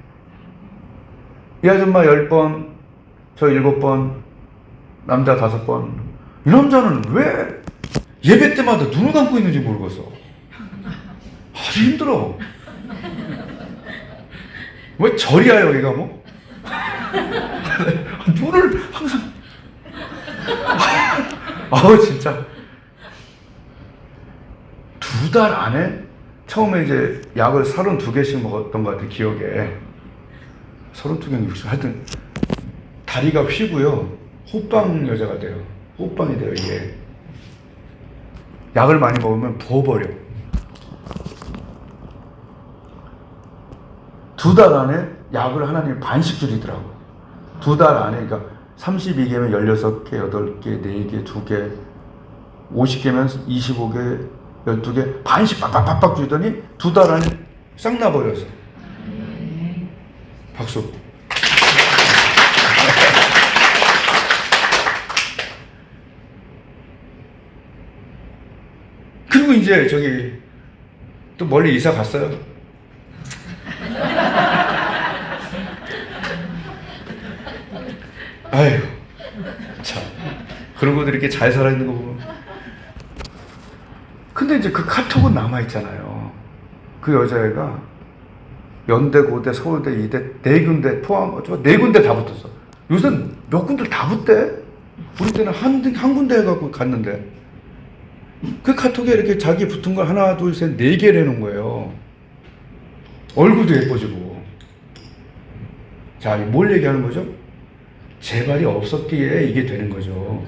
이 아줌마 10번, 저 7번, 남자 5번. 이 남자는 왜 예배 때마다 눈을 감고 있는지 모르겠어. 아주 힘들어. 왜 절이야 여기가 뭐? 눈을 항상. 아우 진짜. 2달 안에 처음에 이제 약을 32개씩 먹었던 것 같아, 기억에. 32개는 60, 하여튼 다리가 휘고요. 호빵 여자가 돼요. 호빵이 돼요, 이게. 약을 많이 먹으면 부어버려. 2달 안에 약을 하나님이 반씩 줄이더라고요. 2달 안에, 그러니까 32개면 16개, 8개, 4개, 2개. 50개면 25개, 12개, 반씩 빡빡빡빡 주더니 2달 안에 싹 나버렸어. 박수. 그리고 이제 저기 또 멀리 이사 갔어요. 아유, 참. 그런 것들 이렇게 잘 살아있는 거 보면. 근데 이제 그 카톡은 남아있잖아요. 그 여자애가 연대, 고대, 서울대, 이대, 4군데 포함, 4군데 다 붙었어. 요새는 몇 군데 다 붙대? 우리 때는 한 군데 해갖고 갔는데. 그 카톡에 이렇게 자기 붙은 걸 하나, 둘, 셋, 4개를 해놓은 거예요. 얼굴도 예뻐지고. 자, 뭘 얘기하는 거죠? 재발이 없었기에 이게 되는 거죠.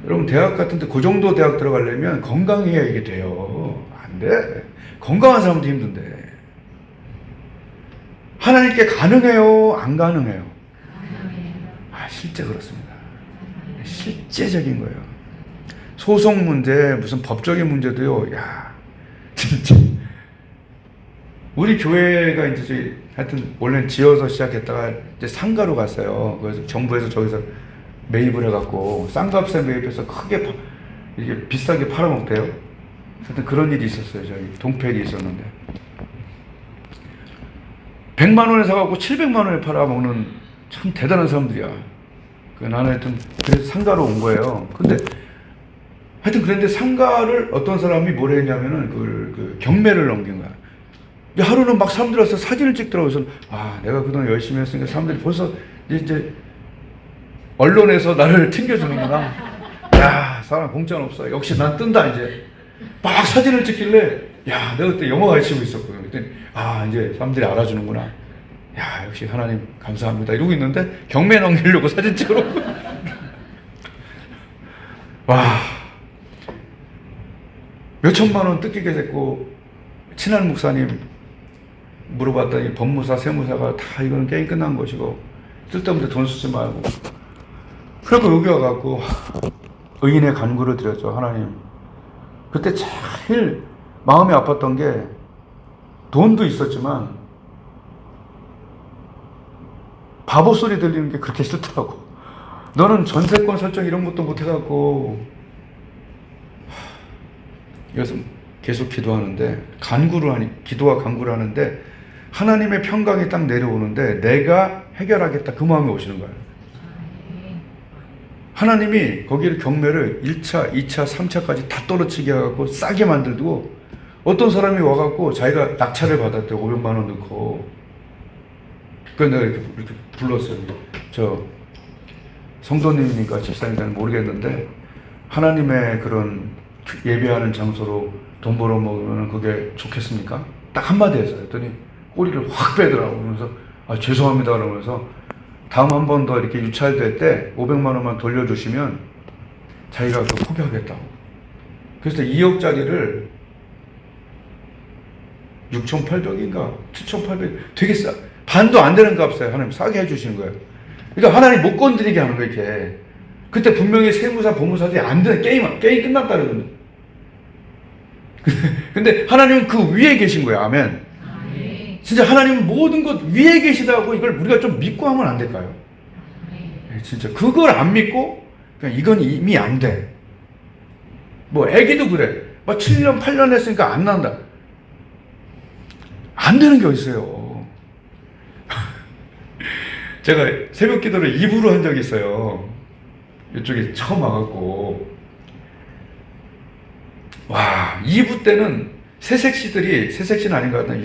여러분, 대학 같은데 그 정도 대학 들어가려면 건강해야 이게 돼요. 안 돼. 건강한 사람도 힘든데. 하나님께 가능해요? 안 가능해요? 아, 실제 그렇습니다. 실제적인 거예요. 소송 문제, 무슨 법적인 문제도요, 야, 진짜. 우리 교회가 이제 하여튼 원래는 지어서 시작했다가 이제 상가로 갔어요. 그래서 정부에서 저기서 매입을 해갖고 싼값에 매입해서 크게 이게 비싸게 팔아먹대요. 하여튼 그런 일이 있었어요. 저희 동패일이 있었는데 100만 원에 사갖고 700만 원에 팔아먹는 참 대단한 사람들이야. 나는 하여튼 그래서 상가로 온 거예요. 근데 하여튼 그런데 상가를 어떤 사람이 뭘 했냐면은 그 경매를 넘긴 거야. 하루는 막 사람들 와서 사진을 찍더라고요. 그래서 아, 내가 그동안 열심히 했으니까 사람들이 벌써 이제 언론에서 나를 튕겨주는구나. 야, 사람 공짜는 없어. 역시 난 뜬다 이제. 막 사진을 찍길래 야, 내가 그때 영어 가르치고 있었거든. 그랬더니 아, 이제 사람들이 알아주는구나. 야, 역시 하나님 감사합니다. 이러고 있는데 경매 넘기려고 사진 찍으러 와, 몇천만 원 뜯기게 됐고 친한 목사님 물어봤더니 법무사, 세무사가 다 이거는 게임 끝난 것이고 쓸데없는 돈 쓰지 말고. 그리고 여기 와갖고 의인의 간구를 드렸죠. 하나님, 그때 제일 마음이 아팠던 게 돈도 있었지만 바보 소리 들리는 게 그렇게 싫더라고. 너는 전세권 설정 이런 것도 못 해갖고. 그래서 계속 기도하는데 기도와 간구를 하는데 하나님의 평강이 딱 내려오는데 내가 해결하겠다 그 마음이 오시는 거예요. 하나님이 거기를 경매를 1차, 2차, 3차까지 다 떨어지게 해갖고 싸게 만들고 어떤 사람이 와갖고 자기가 낙찰을 받았대요. 500만 원 넣고. 그래서 내가 이렇게 불렀어요. 저 성도님이니까 집사님들은 모르겠는데 하나님의 그런 예배하는 장소로 돈 벌어먹으면 그게 좋겠습니까? 딱 한마디 했어요. 했더니 꼬리를 확 빼더라고. 그러면서 아, 죄송합니다 그러면서 다음 한 번 더 이렇게 유찰될 때 500만 원만 돌려주시면 자기가 그 포기하겠다고. 그래서 2억짜리를 6,800인가 7,800 되게 싸, 반도 안 되는 값에 하나님 싸게 해주시는 거예요. 그러니까 하나님 못 건드리게 하는 거예요. 이렇게. 그때 분명히 세무사, 법무사들이 안 되는 게임 끝났다 그러거든요. 근데 하나님은 그 위에 계신 거예요. 아멘. 진짜 하나님은 모든 것 위에 계시다고 이걸 우리가 좀 믿고 하면 안 될까요? 진짜 그걸 안 믿고 그냥 이건 이미 안 돼. 뭐 애기도 그래. 막 7년 8년 했으니까 안 난다. 안 되는 게 어딨어요. 제가 새벽 기도를 2부로 한 적이 있어요. 이쪽에 처음 와갖고 와, 2부 때는 새색시는 아닌 것 같아.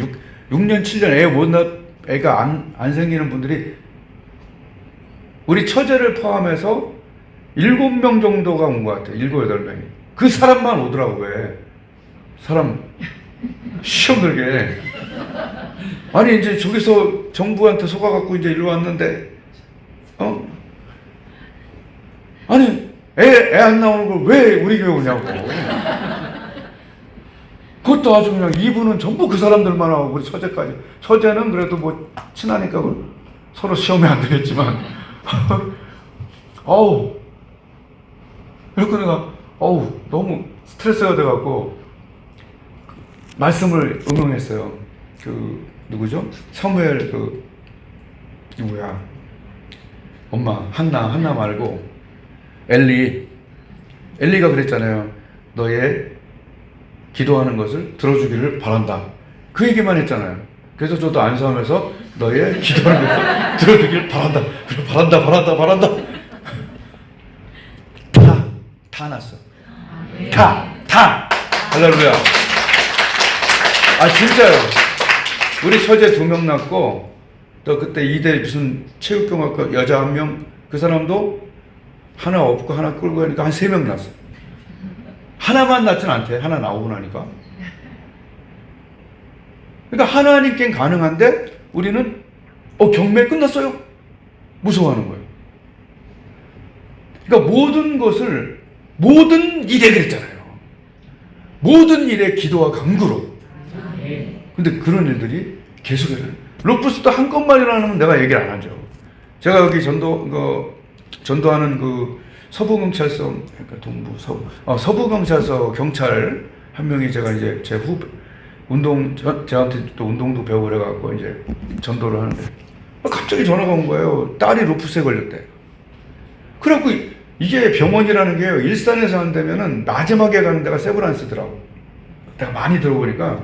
6년 7년 애 못 낳, 애가 안 생기는 분들이 우리 처제를 포함해서 7명 정도가 온 것 같아요. 7, 8명이. 그 사람만 오더라고. 왜? 사람 시험 들게. 아니 이제 저기서 정부한테 속아갖고 이제 일로 왔는데 아니 애 안 나오는 걸 왜 우리 교회 오냐고. 그것도 아주 그냥 2부는 전부 그 사람들만 하고 우리 처제까지. 처제는 그래도 뭐 친하니까 서로 시험에 안 되겠지만 어우. 그래서 내가 너무 스트레스가 돼갖고 말씀을 응용했어요. 그 누구죠? 사무엘 누구야? 엄마 한나 말고 엘리가 그랬잖아요. 너의 기도하는 것을 들어주기를 바란다. 그 얘기만 했잖아요. 그래서 저도 안수하면서 너의 기도하는 것을 들어주기를 바란다. 바란다. 다 났어. 다. 할렐루야. 진짜요. 우리 처제 2명 낳고, 또 그때 2대 무슨 체육경학과 여자 1명, 그 사람도 하나 없고 하나 끌고 가니까 한 3명 낳았어. 하나만 낳진 않대. 하나 나오고 나니까. 그러니까 하나님께는 가능한데 우리는 경매 끝났어요. 무서워하는 거예요. 그러니까 모든 일에 그랬잖아요. 모든 일에 기도와 간구로. 근데 그런 일들이 계속해요. 루푸스도 한 건만 일어나면 내가 얘기를 안 하죠. 제가 여기 전도하는 그 서부경찰서, 그러니까 서부경찰서 경찰 한 명이 제가 이제 제 후배, 저한테 또 운동도 배우고 그래갖고 이제 전도를 하는데 갑자기 전화가 온 거예요. 딸이 루푸스에 걸렸대. 그래갖고 이게 병원이라는 게요, 일산에서 한다면은 마지막에 가는 데가 세브란스더라고. 내가 많이 들어보니까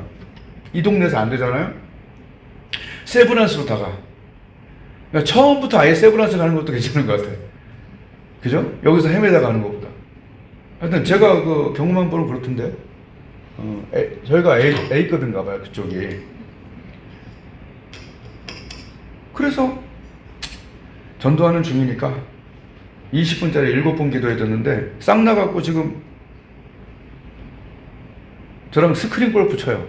이 동네에서 안 되잖아요. 세브란스로 다가. 그러니까 처음부터 아예 세브란스 가는 것도 괜찮은 것 같아. 그죠? 여기서 헤매다 가는 것보다. 하여튼 제가 그 경험한 바로 그렇던데. 저희가 A급인가 봐요, 그쪽이. 그래서 전도하는 중이니까 20분짜리 7번 기도해 줬는데 싹 나갖고 지금 저랑 스크린 골프 쳐요.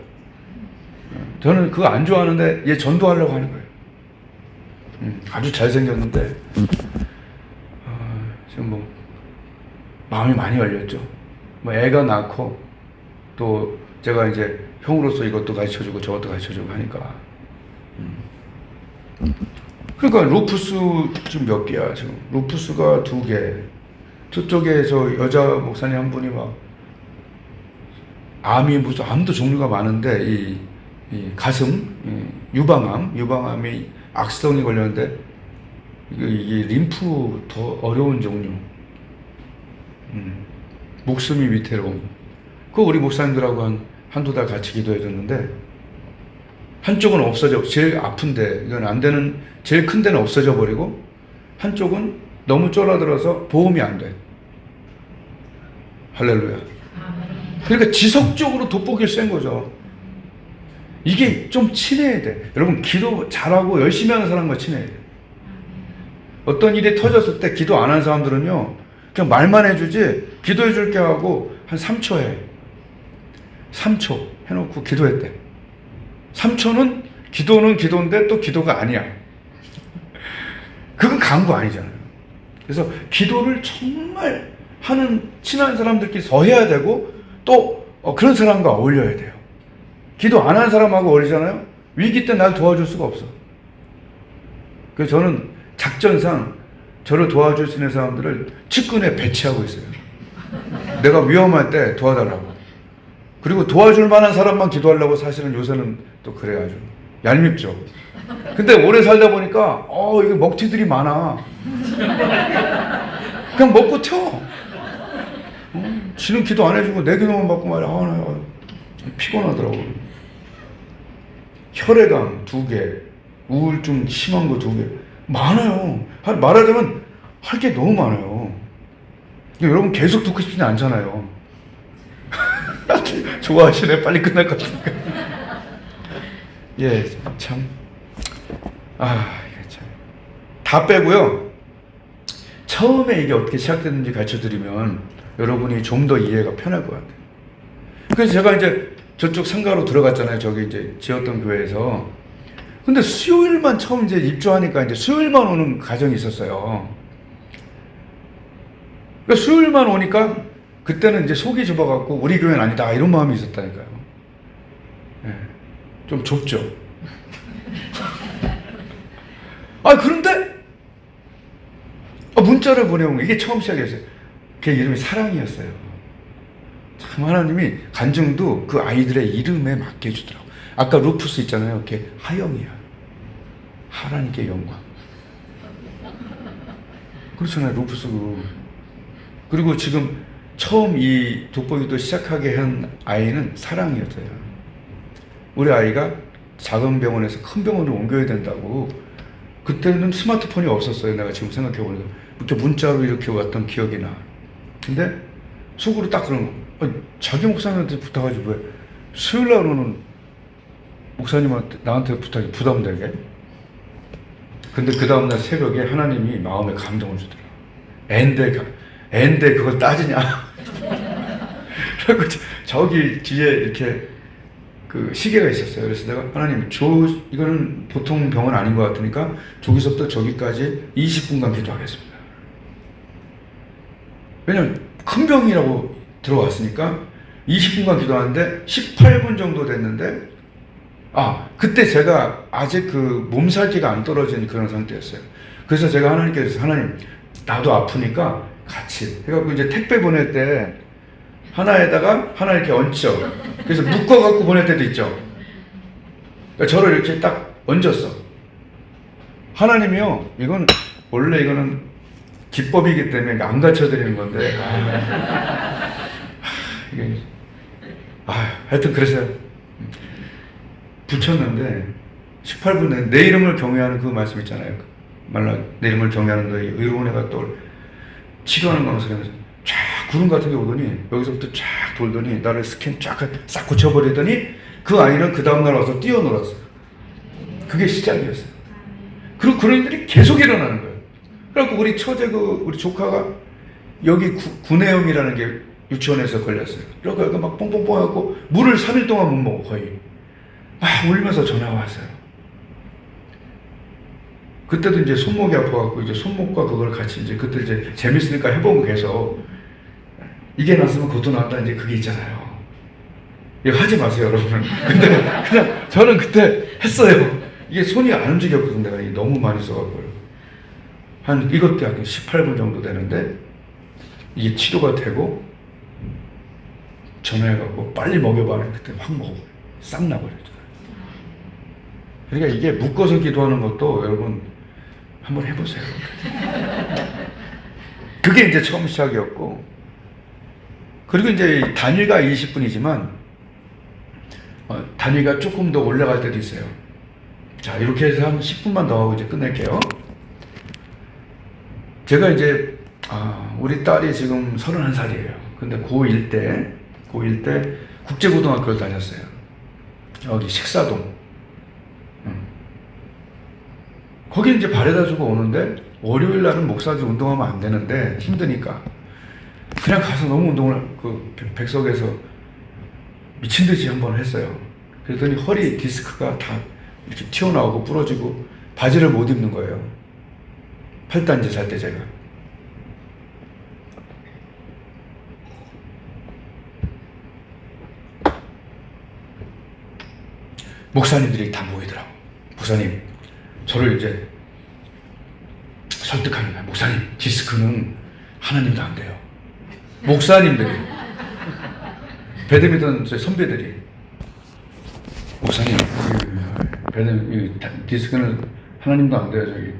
저는 그거 안 좋아하는데 얘 전도하려고 하는 거예요. 아주 잘생겼는데 지금 뭐 마음이 많이 열렸죠. 뭐 애가 낳고 또 제가 이제 형으로서 이것도 가르쳐주고 저것도 가르쳐주고 하니까. 그러니까 루푸스 지금 몇 개야 지금. 루푸스가 2개. 저쪽에 저 여자 목사님 한 분이 막 암도 종류가 많은데 이 가슴 유방암이 악성이 걸렸는데 이게 림프 더 어려운 종류. 목숨이 위태로움. 그거 우리 목사님들하고 한두 달 같이 기도해 줬는데 한쪽은 없어져, 제일 아픈데 이건 안 되는 제일 큰 데는 없어져 버리고 한쪽은 너무 쫄아들어서 보험이 안 돼. 할렐루야. 그러니까 지속적으로 돋보기를 센 거죠. 이게 좀 친해야 돼. 여러분 기도 잘하고 열심히 하는 사람과 친해야 돼. 어떤 일이 터졌을 때 기도 안 하는 사람들은요, 그냥 말만 해주지 기도해 줄게 하고 한 3초 해. 3초 해놓고 기도했대. 3초는 기도는 기도인데 또 기도가 아니야. 그건 간구 아니잖아요. 그래서 기도를 정말 하는 친한 사람들끼리 더 해야 되고 또 그런 사람과 어울려야 돼요. 기도 안 하는 사람하고 어울리잖아요. 위기 때 날 도와줄 수가 없어. 그래서 저는 작전상 저를 도와줄 수 있는 사람들을 측근에 배치하고 있어요. 내가 위험할 때 도와달라고. 그리고 도와줄 만한 사람만 기도하려고. 사실은 요새는 또 그래 아주 얄밉죠. 근데 오래 살다 보니까 이게 먹튀들이 많아. 그냥 먹고 튀어. 지는 기도 안 해주고 내 기도만 받고 말이야. 나 피곤하더라고. 혈액암 2개, 우울증 심한 거 2개. 많아요. 말하자면 할 게 너무 많아요. 여러분 계속 듣고 싶지는 않잖아요. 좋아하시네. 빨리 끝날 것 같으니까. 예, 참. 이게 참. 다 빼고요. 처음에 이게 어떻게 시작됐는지 가르쳐 드리면 여러분이 좀 더 이해가 편할 것 같아요. 그래서 제가 이제 저쪽 상가로 들어갔잖아요. 저기 이제 지었던 교회에서. 근데 수요일만 처음 이제 입주하니까 이제 수요일만 오는 가정이 있었어요. 그러니까 수요일만 오니까 그때는 이제 속이 좁아갖고 우리 교회는 아니다 이런 마음이 있었다니까요. 네. 좀 좁죠. 그런데 문자를 보내온 거 이게 처음 시작이었어요. 걔 이름이 사랑이었어요. 참 하나님이 간증도 그 아이들의 이름에 맞게 해주더라고. 아까 루푸스 있잖아요. 이렇게 하영이야. 하나님께 영광. 그렇잖아요. 루푸스도. 그리고 지금 처음 이 돋보기도 시작하게 한 아이는 사랑이었어요. 우리 아이가 작은 병원에서 큰 병원으로 옮겨야 된다고. 그때는 스마트폰이 없었어요. 내가 지금 생각해보니까. 이렇게 문자로 이렇게 왔던 기억이 나. 근데 속으로 딱 그런 거. 자기 목사님한테 부탁하지 왜 수요일날 오는 목사님한테 나한테 부탁이 부담되게. 근데 그 다음날 새벽에 하나님이 마음에 감동을 주더라. 앤데 그걸 따지냐. 그리고 저기 뒤에 이렇게 그 시계가 있었어요. 그래서 내가 하나님 이거는 보통 병은 아닌 것 같으니까 저기서부터 저기까지 20분간 기도하겠습니다. 왜냐면 큰 병이라고 들어왔으니까 20분간 기도하는데 18분 정도 됐는데 그때 제가 아직 그 몸살기가 안 떨어진 그런 상태였어요. 그래서 제가 하나님께 그래서 하나님 나도 아프니까 같이 해갖고 이제 택배 보낼 때 하나에다가 하나 이렇게 얹죠. 그래서 묶어갖고 보낼 때도 있죠. 그러니까 저를 이렇게 딱 얹었어. 하나님이요, 원래 이거는 기법이기 때문에 안 가르쳐드리는 건데, 하여튼 그래서 붙였는데, 18분에 내 이름을 경외하는 그 말씀 있잖아요. 내 이름을 경외하는 너희 의로운 애가 또 치료하는 방송에서 쫙 구름 같은 게 오더니 여기서부터 쫙 돌더니 나를 스캔 싹 고쳐버리더니 그 아이는 그 다음날 와서 뛰어놀았어. 그게 시작이었어요. 그리고 그런 일들이 계속 일어나는 거예요. 그래갖고 우리 처제 우리 조카가 여기 구내염이라는 게 유치원에서 걸렸어요. 그러니까 막 뽕뽕뽕 해갖고 물을 3일 동안 못 먹어 거의. 울면서 전화가 왔어요. 그때도 이제 손목이 아파갖고 이제 손목과 그걸 같이 이제 그때 이제 재밌으니까 해보고 계속 이게 났으면 그것도 났다 이제 그게 있잖아요. 이거 하지 마세요 여러분. 근데 그냥 저는 그때 했어요. 이게 손이 안 움직였거든. 내가 너무 많이 써갖고요. 이것도 약 18분 정도 되는데 이게 치료가 되고 전화해갖고 빨리 먹여봐. 그때 확 먹어버려요. 싹 나버려요. 그러니까 이게 묶어서 기도하는 것도 여러분 한번 해보세요. 그게 이제 처음 시작이었고, 그리고 이제 단위가 20분이지만 단위가 조금 더 올라갈 때도 있어요. 자, 이렇게 해서 한 10분만 더 하고 이제 끝낼게요. 제가 이제 우리 딸이 지금 31살이에요. 근데 고1 때 국제고등학교를 다녔어요. 여기 식사동. 거기 이제 바래다 주고 오는데 월요일 날은 목사들 운동하면 안 되는데 힘드니까 그냥 가서 너무 운동을 그 백석에서 미친 듯이 한번 했어요. 그랬더니 허리 디스크가 다 이렇게 튀어나오고 부러지고 바지를 못 입는 거예요. 8단지 살 때 제가. 목사님들이 다 모이더라고. 목사님, 저를 이제 설득하는 거야. 목사님, 디스크는 하나님도 안 돼요. 목사님들이, 배드민턴 선배들이, 목사님, 디스크는 하나님도 안 돼요. 저기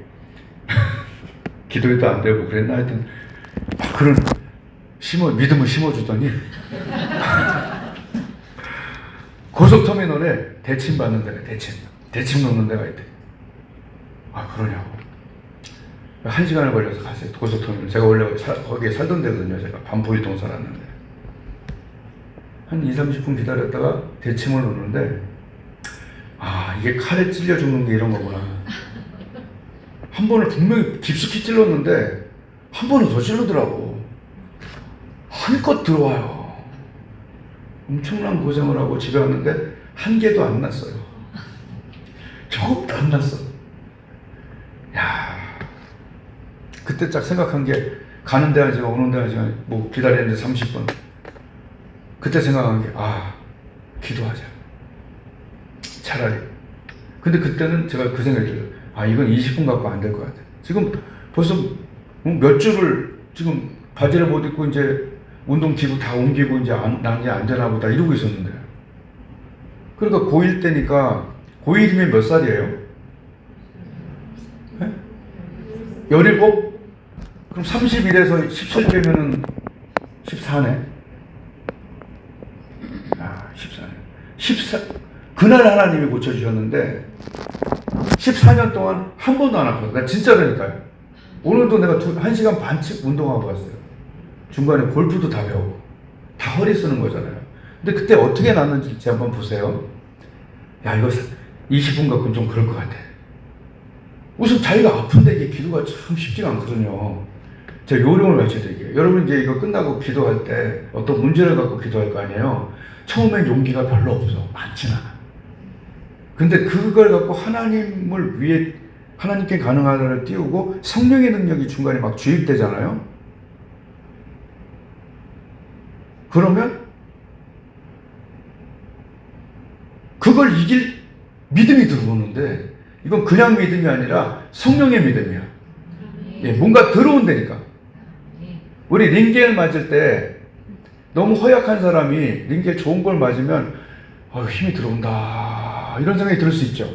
기도해도 안 되고 그랬나 하여튼 그런 믿음을 심어주더니 고속터미널에 대침 받는 데가 대침 놓는 데가 있대. 그러냐고. 1시간을 걸려서 갔어요. 고속터미널. 제가 원래 거기에 살던 데거든요. 제가 반포일동 살았는데. 한 20-30분 기다렸다가 대침을 놓는데 이게 칼에 찔려 죽는 게 이런 거구나. 한 번을 분명히 깊숙이 찔렀는데 한 번은 더 찔르더라고. 한껏 들어와요. 엄청난 고생을 하고 집에 왔는데 한 개도 안 났어요. 조금도 안 났어. 그때 딱 생각한 게 가는 데 한 시간 오는 데 한 시간 뭐 기다리는데 30분. 그때 생각한 게 기도하자. 차라리. 근데 그때는 제가 그 생각이 들어요. 이건 20분 갖고 안 될 것 같아. 지금 벌써 몇 주를 지금 바지를 못 입고 이제 운동기구 다 옮기고 이제 난 이제 안되나 보다 이러고 있었는데, 그러니까 고1 때니까, 고1이면 몇 살이에요? 17? 그럼 31에서 17 빼면은 14네. 14네. 14. 그날 하나님이 고쳐주셨는데 14년 동안 한 번도 안 아팠어. 나 진짜라니까요. 오늘도 내가 1시간 반씩 운동하고 갔어요. 중간에 골프도 다 배우고. 다 허리 쓰는 거잖아요. 근데 그때 어떻게 났는지 한번 보세요. 야, 이거 20분 갖고는 좀 그럴 것 같아. 우선 자기가 아픈데 이게 기도가 참 쉽지가 않거든요. 제가 요령을 가르쳐드릴게요. 여러분 이제 이거 끝나고 기도할 때 어떤 문제를 갖고 기도할 거 아니에요. 처음엔 용기가 별로 없어. 많진 않아. 근데 그걸 갖고 하나님을 위해, 하나님께 가능한 한을 띄우고 성령의 능력이 중간에 막 주입되잖아요. 그러면 그걸 이길 믿음이 들어오는데, 이건 그냥 믿음이 아니라 성령의 믿음이야. 예, 뭔가 들어온다니까. 우리 링겔 맞을 때 너무 허약한 사람이 링겔 좋은 걸 맞으면 힘이 들어온다 이런 생각이 들 수 있죠.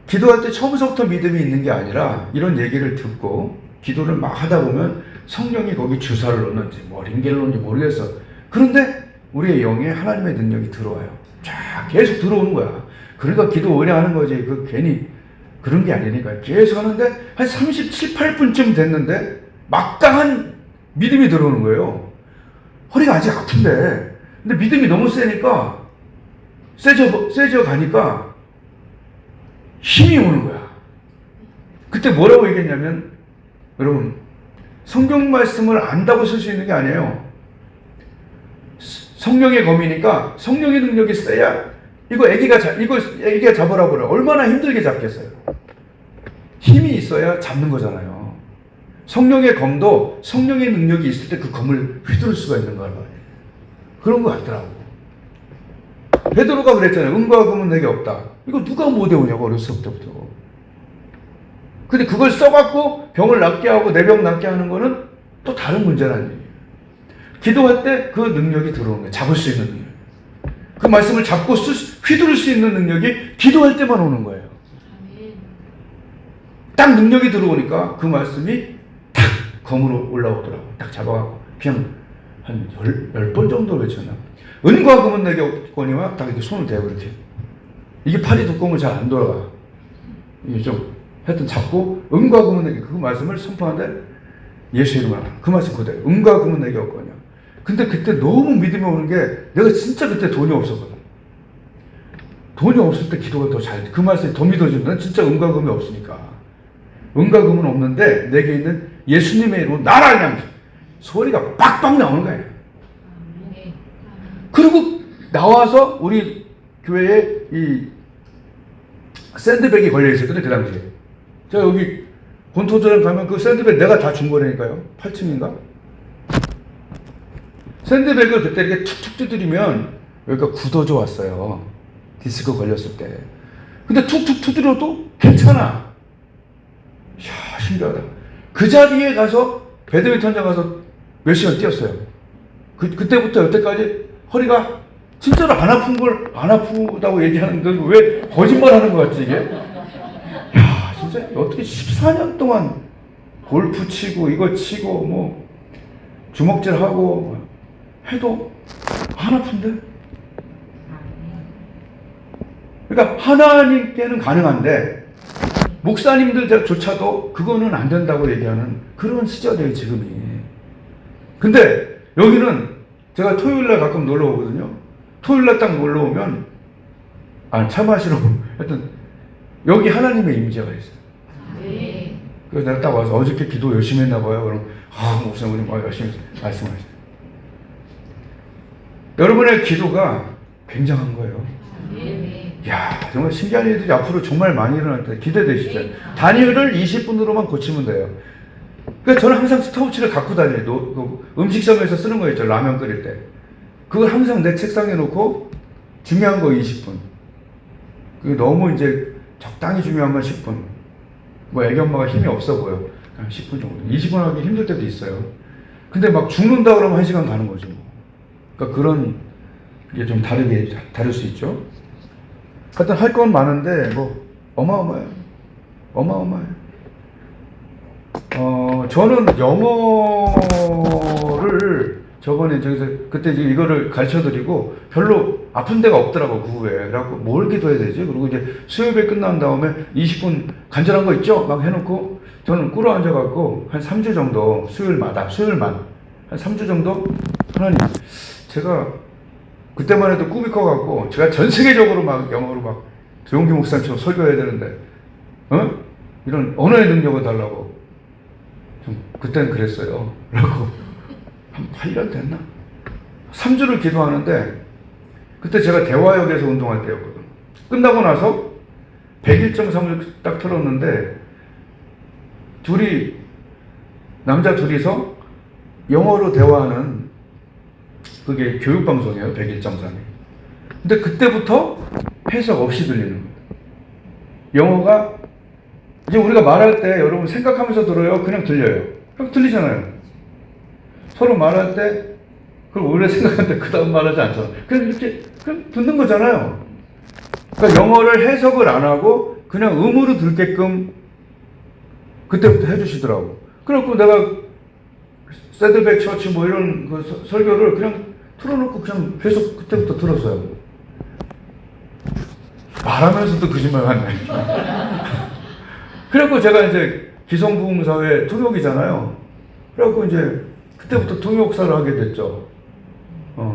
기도할 때 처음부터 믿음이 있는 게 아니라 이런 얘기를 듣고 기도를 막 하다 보면 성령이 거기 주사를 놓는지 뭐 링겔 놓는지 모르겠어. 그런데 우리의 영에 하나님의 능력이 들어와요. 쫙 계속 들어오는 거야. 그러니까 기도 오래 하는 거지. 그 괜히 그런 게 아니니까. 계속 하는데 한 37, 8분쯤 됐는데 막강한 믿음이 들어오는 거예요. 허리가 아직 아픈데. 근데 믿음이 너무 세니까, 세져 가니까 힘이 오는 거야. 그때 뭐라고 얘기했냐면, 여러분, 성경 말씀을 안다고 쓸 수 있는 게 아니에요. 성령의 검이니까 성령의 능력이 세야 이거 애기가 잡으라 그래. 얼마나 힘들게 잡겠어요. 힘이 있어야 잡는 거잖아요. 성령의 검도 성령의 능력이 있을 때 그 검을 휘두를 수가 있는 거란 말이에요. 그런 거 같더라고. 베드로가 그랬잖아요. 은과 금은 내게 없다. 이거 누가 못 외우냐고, 어렸을 때부터. 근데 그걸 써갖고 병을 낫게 하고 내 병 낫게 하는 거는 또 다른 문제라는 얘기예요. 기도할 때 그 능력이 들어오는 거예요. 잡을 수 있는 능력. 그 말씀을 잡고 휘두를 수 있는 능력이 기도할 때만 오는 거예요. 딱 능력이 들어오니까 그 말씀이 탁 검으로 올라오더라고. 딱 잡아갖고 그냥 한 10번 정도 외쳤나. 은과 금은 내게 없거니와 딱 이렇게 손을 대고 이렇게. 이게 팔이 두꺼우면 잘 안 돌아가. 이게 좀 하여튼 잡고 은과 금은 내게, 그 말씀을 선포하는데 예수의 이름으로 그 말씀 그대로 은과 금은 내게 없거냐. 근데 그때 너무 믿음이 오는 게, 내가 진짜 그때 돈이 없었거든. 돈이 없을 때 기도가 더 잘, 그 말씀이 더 믿어지는. 난 진짜 은과 금이 없으니까. 은과 금은 없는데 내게 있는 예수님의 이름으로 나라, 그냥 소리가 빡빡 나오는 거예요. 그리고 나와서 우리 교회에 이 샌드백이 걸려 있었거든, 그 당시에. 제가 여기 본토전에 가면 그 샌드백 내가 다 준 거라니까요. 8층인가? 샌드백을 그때 이렇게 툭툭 두드리면 여기가 굳어져 왔어요. 디스크 걸렸을 때. 근데 툭툭 두드려도 괜찮아. 이야, 신기하다. 그 자리에 가서 배드민턴장 가서 몇 시간 뛰었어요. 그때부터 여태까지 허리가 진짜로 안 아픈 걸 안 아프다고 얘기하는데 왜 거짓말 하는 것 같지, 이게? 야, 진짜 어떻게 14년 동안 골프 치고 이거 치고 뭐 주먹질 하고 해도 안 아픈데? 그러니까 하나님께는 가능한데 목사님들조차도 그거는 안 된다고 얘기하는 그런 시절이에요, 지금이. 근데 여기는 제가 토요일날 가끔 놀러 오거든요. 토요일날 딱 놀러 오면, 차 마시러, 하여튼, 여기 하나님의 임재가 있어요. 네. 그래서 내가 딱 와서 어저께 기도 열심히 했나 봐요. 그럼, 목사님, 열심히 말씀하세요. 여러분의 기도가 굉장한 거예요. 네. 이야, 정말 신기한 일들이 앞으로 정말 많이 일어날 때 기대되시죠? 네. 다니엘을 20분으로만 고치면 돼요. 그러니까 저는 항상 스톱워치를 갖고 다녀요. 음식점에서 쓰는 거 있죠. 라면 끓일 때. 그걸 항상 내 책상에 놓고 중요한 거 20분. 그게 너무 이제 적당히 중요한 건 10분. 뭐 애기 엄마가 힘이 없어 보여. 한 10분 정도. 20분 하기 힘들 때도 있어요. 근데 막 죽는다 그러면 1시간 가는 거죠. 그러니까 그런 게 좀 다를 수 있죠. 하여튼 할 건 많은데 뭐 어마어마해요. 저는 영어를 저번에 저기서 그때 이제 이거를 가르쳐 드리고 별로 아픈 데가 없더라고 그 후에. 그래갖고 뭘 기도해야 되지? 그리고 이제 수요일 끝난 다음에 20분 간절한 거 있죠? 막 해놓고 저는 꿇어 앉아갖고 한 3주 정도 수요일만 한 3주 정도 하나님 제가 그때만 해도 꿈이 커갖고 제가 전 세계적으로 막 영어로 막 조용기 목사님처럼 설교해야 되는데 이런 언어의 능력을 달라고 좀 그때는 그랬어요. 그러고 한 8년 됐나? 3주를 기도하는데 그때 제가 대화역에서 운동할 때였거든. 끝나고 나서 101.3을 딱 틀었는데 남자 둘이서 영어로 대화하는 그게 교육방송이에요. 101.3이. 근데 그때부터 해석 없이 들리는 거예요. 영어가 이제 우리가 말할 때 여러분 생각하면서 들어요? 그냥 들려요? 그냥 들리잖아요. 서로 말할 때 그걸 원래 생각하는데 그 다음 말하지 않잖아. 그냥 이렇게 그냥 듣는 거잖아요. 그러니까 영어를 해석을 안 하고 그냥 음으로 들게끔 그때부터 해주시더라고. 그래갖고 내가 새들백 처치 뭐 이런 그 설교를 그냥 틀어놓고 그냥 계속 그때부터 들었어요. 말하면서도 거짓말 하네. 그래갖고 제가 이제 기성부흥사회 통역이잖아요. 그래갖고 이제 그때부터 통역사를 하게 됐죠.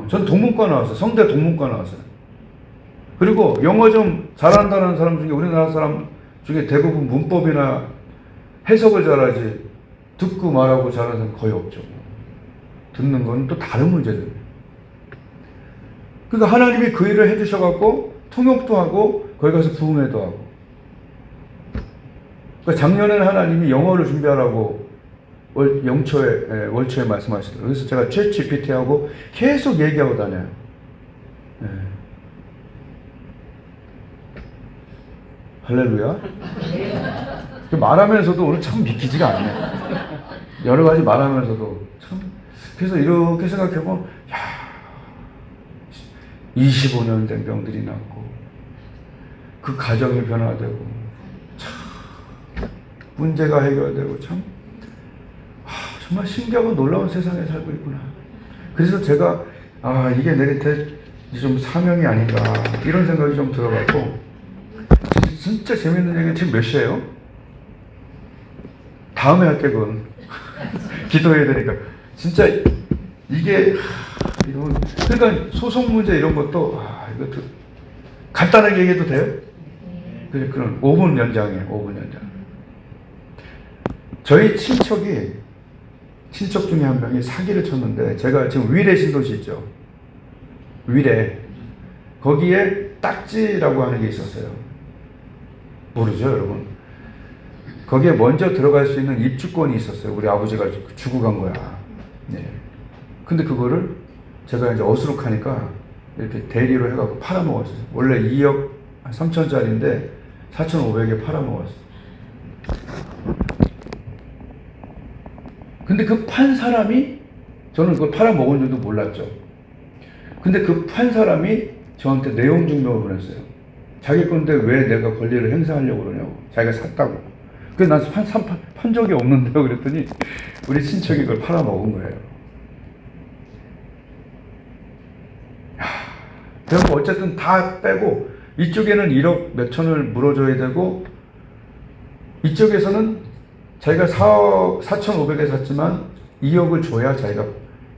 전 동문과 나왔어요. 성대 동문과 나왔어요. 그리고 영어 좀 잘한다는 사람 중에 우리나라 사람 중에 대부분 문법이나 해석을 잘하지 듣고 말하고 잘하는 사람 거의 없죠. 듣는 건 또 다른 문제들. 그러니까 하나님이 그 일을 해주셔갖고 통역도 하고 거기 가서 부흥회도 하고. 그러니까 작년에는 하나님이 영어를 준비하라고 월초에 말씀하시더라고요. 그래서 제가 챗 GPT하고 계속 얘기하고 다녀요. 네. 할렐루야. 말하면서도 오늘 참 믿기지가 않네. 여러 가지 말하면서도 참. 그래서 이렇게 생각해보면, 25년 된 병들이 낫고, 그 가정이 변화되고, 참, 문제가 해결되고, 참, 정말 신기하고 놀라운 세상에 살고 있구나. 그래서 제가, 이게 내한테 좀 사명이 아닌가, 이런 생각이 좀 들어갔고, 진짜 재밌는 얘기는 지금 몇 시예요? 다음에 할게, 그건. 기도해야 되니까. 진짜, 이게, 그러니까 소송 문제 이런 것도, 이것도, 간단하게 얘기해도 돼요? 그럼 5분 연장이에요, 5분 연장. 저희 친척 중에 한 명이 사기를 쳤는데, 제가 지금 위례 신도시 있죠? 위례. 거기에 딱지라고 하는 게 있었어요. 모르죠, 여러분? 거기에 먼저 들어갈 수 있는 입주권이 있었어요. 우리 아버지가 주고 간 거야. 네. 근데 그거를 제가 이제 어수룩하니까 이렇게 대리로 해갖고 팔아먹었어요. 원래 2억 3천짜리인데 4,500에 팔아먹었어요. 근데 그 판 사람이, 저는 그걸 팔아먹은 줄도 몰랐죠. 근데 그 판 사람이 저한테 내용 증명을 보냈어요. 자기 건데 왜 내가 권리를 행사하려고 그러냐고. 자기가 샀다고. 그래서 난 판 적이 없는데요. 그랬더니 우리 친척이 그걸 팔아먹은 거예요. 그래서 어쨌든 다 빼고 이쪽에는 1억 몇 천을 물어줘야 되고 이쪽에서는 자기가 4,500에 샀지만 2억을 줘야 자기가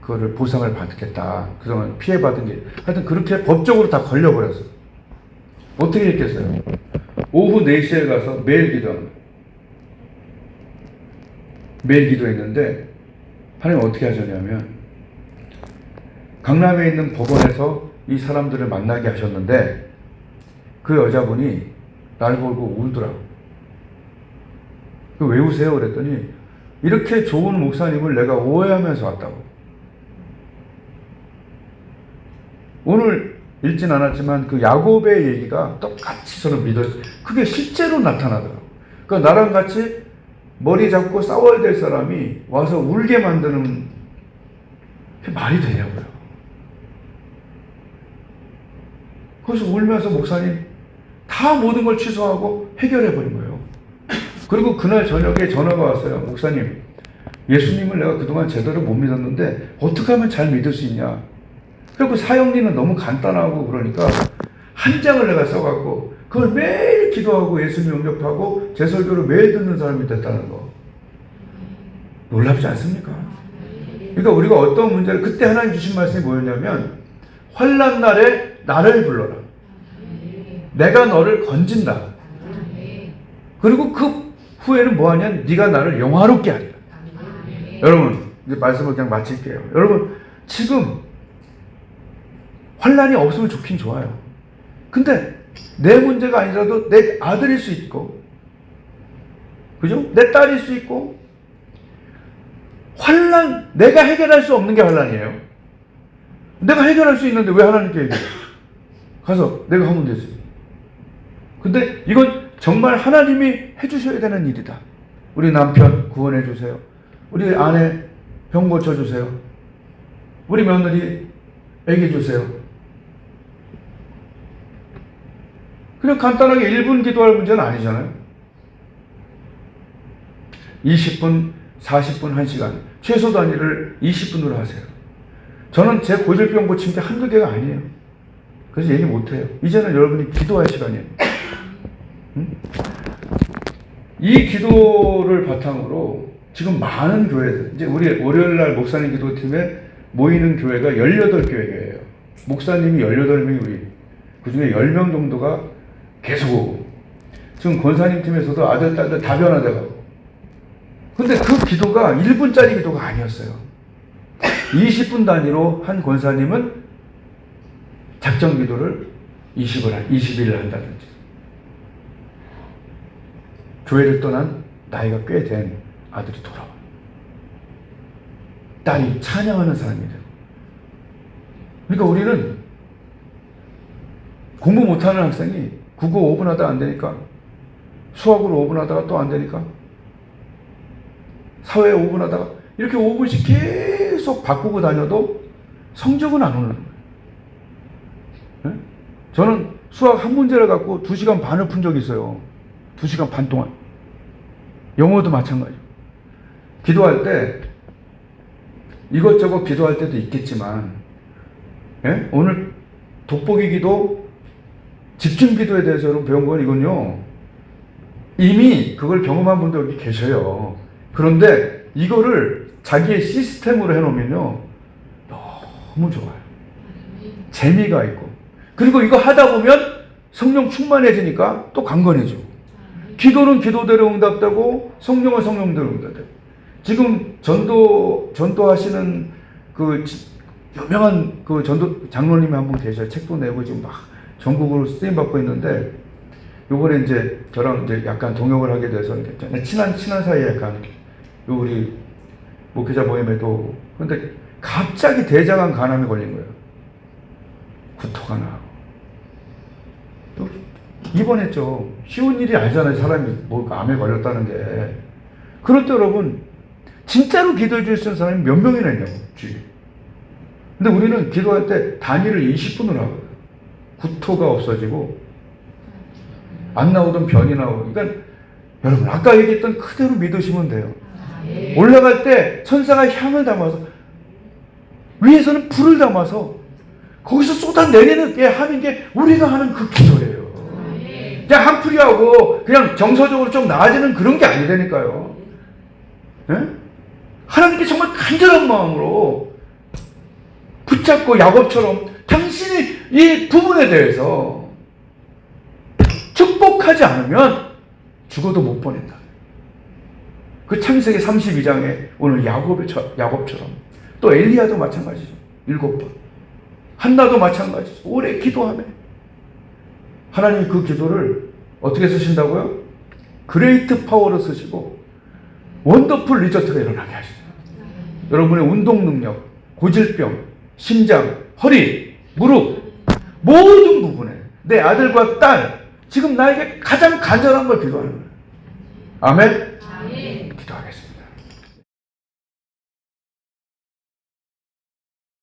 그거를 보상을 받겠다. 그동안 피해받은 게. 하여튼 그렇게 법적으로 다 걸려버렸어요. 어떻게 했겠어요? 오후 4시에 가서 매일 기도하는 거예요. 매일 기도했는데 하나님 어떻게 하셨냐면 강남에 있는 법원에서 이 사람들을 만나게 하셨는데 그 여자분이 날 보고 울더라고. 왜 우세요? 그랬더니 이렇게 좋은 목사님을 내가 오해하면서 왔다고. 오늘 읽진 않았지만 그 야곱의 얘기가 똑같이 저는 믿어요. 그게 실제로 나타나더라고. 그러니까 나랑 같이 머리 잡고 싸워야 될 사람이 와서 울게 만드는 그게 말이 되냐고요. 그래서 울면서 목사님 다 모든 걸 취소하고 해결해버린 거예요. 그리고 그날 저녁에 전화가 왔어요. 목사님, 예수님을 내가 그동안 제대로 못 믿었는데 어떻게 하면 잘 믿을 수 있냐. 그리고 사형리는 너무 간단하고 그러니까 한 장을 내가 써갖고 그걸 매일 기도하고 예수님 영접하고 제 설교를 매일 듣는 사람이 됐다는 거. 놀랍지 않습니까? 그러니까 우리가 어떤 문제를, 그때 하나님 주신 말씀이 뭐였냐면 환난 날에 나를 불러라. 내가 너를 건진다. 그리고 그 후에는 뭐하냐? 네가 나를 영화롭게 하리라. 여러분, 이제 말씀을 그냥 마칠게요. 여러분, 지금 환난이 없으면 좋긴 좋아요. 근데 내 문제가 아니라도 내 아들일 수 있고, 그죠? 내 딸일 수 있고, 환난, 내가 해결할 수 없는 게 환난이에요. 내가 해결할 수 있는데 왜 하나님께 얘기해? 가서 내가 하면 되지. 근데 이건 정말 하나님이 해주셔야 되는 일이다. 우리 남편 구원해 주세요. 우리 아내 병 고쳐 주세요. 우리 며느리 애기 주세요. 그냥 간단하게 1분 기도할 문제는 아니잖아요. 20분, 40분, 1시간. 최소 단위를 20분으로 하세요. 저는 제 고질병 고친 게 한두 개가 아니에요. 그래서 얘기 못해요. 이제는 여러분이 기도할 시간이에요. 이 기도를 바탕으로 지금 많은 교회들, 이제 우리 월요일날 목사님 기도팀에 모이는 교회가 18교회예요. 목사님이 18명이 우리, 그 중에 10명 정도가 계속 오고, 지금 권사님 팀에서도 아들, 딸들 다 변화돼가고. 근데 그 기도가 1분짜리 기도가 아니었어요. 20분 단위로 한 권사님은 작정 기도를 20일 한다든지. 교회를 떠난 나이가 꽤 된 아들이 돌아와. 딸이 찬양하는 사람이 되고. 그러니까 우리는 공부 못하는 학생이 국어 5분 하다가 안 되니까, 수학으로 5분 하다가 또 안 되니까, 사회 5분 하다가 이렇게 5분씩 계속 바꾸고 다녀도 성적은 안 오르는 거예요. 네? 저는 수학 한 문제를 갖고 2시간 반을 푼 적이 있어요. 2시간 반 동안. 영어도 마찬가지. 기도할 때 이것저것 기도할 때도 있겠지만, 예? 오늘 돋보기 기도, 집중 기도에 대해서 여러분 배운 건 이건요, 이미 그걸 경험한 분들 여기 계셔요. 그런데 이거를 자기의 시스템으로 해놓으면요 너무 좋아요. 재미가 있고, 그리고 이거 하다 보면 성령 충만해지니까 또 강건해지고, 기도는 기도대로 응답되고 성령은 성령대로 응답되고. 지금 전도하시는 그 유명한 그 전도 장로님이 한 분 계셔요. 책도 내고 지금 막 전국으로 쓰임 받고 있는데, 요번에 이제 저랑 이제 약간 동역을 하게 돼서 친한 사이에 약간 우리 목회자 모임에도. 근데 갑자기 대장암 간암이 걸린 거예요. 구토가 나고. 또 입원했죠. 쉬운 일이 아니잖아요. 사람이 뭐 암에 걸렸다는 게. 그럴 때 여러분, 진짜로 기도해 줄 수 있는 사람이 몇 명이나 있냐고, 주위에. 근데 우리는 기도할 때 단위를 20분으로 하거든요. 구토가 없어지고, 안 나오던 변이 나오고. 그러니까 여러분, 아까 얘기했던 그대로 믿으시면 돼요. 올라갈 때 천사가 향을 담아서, 위에서는 불을 담아서 거기서 쏟아내리는 게 하는 게 우리가 하는 그 기도예요. 그냥 한풀이하고 그냥 정서적으로 좀 나아지는 그런 게 아니라니까요. 네? 하나님께 정말 간절한 마음으로 붙잡고 야곱처럼 당신이 이 부분에 대해서 축복하지 않으면 죽어도 못 보낸다. 그 창세기 32장에 오늘 야곱처럼, 또 엘리야도 마찬가지죠. 7번. 한나도 마찬가지죠. 오래 기도하며 하나님이 그 기도를 어떻게 쓰신다고요? 그레이트 파워로 쓰시고 원더풀 리저트가 일어나게 하십니다. 여러분의 운동 능력, 고질병, 심장, 허리, 무릎, 모든 부분에 내 아들과 딸, 지금 나에게 가장 간절한 걸 기도하는 거예요. 아멘? 기도하겠습니다.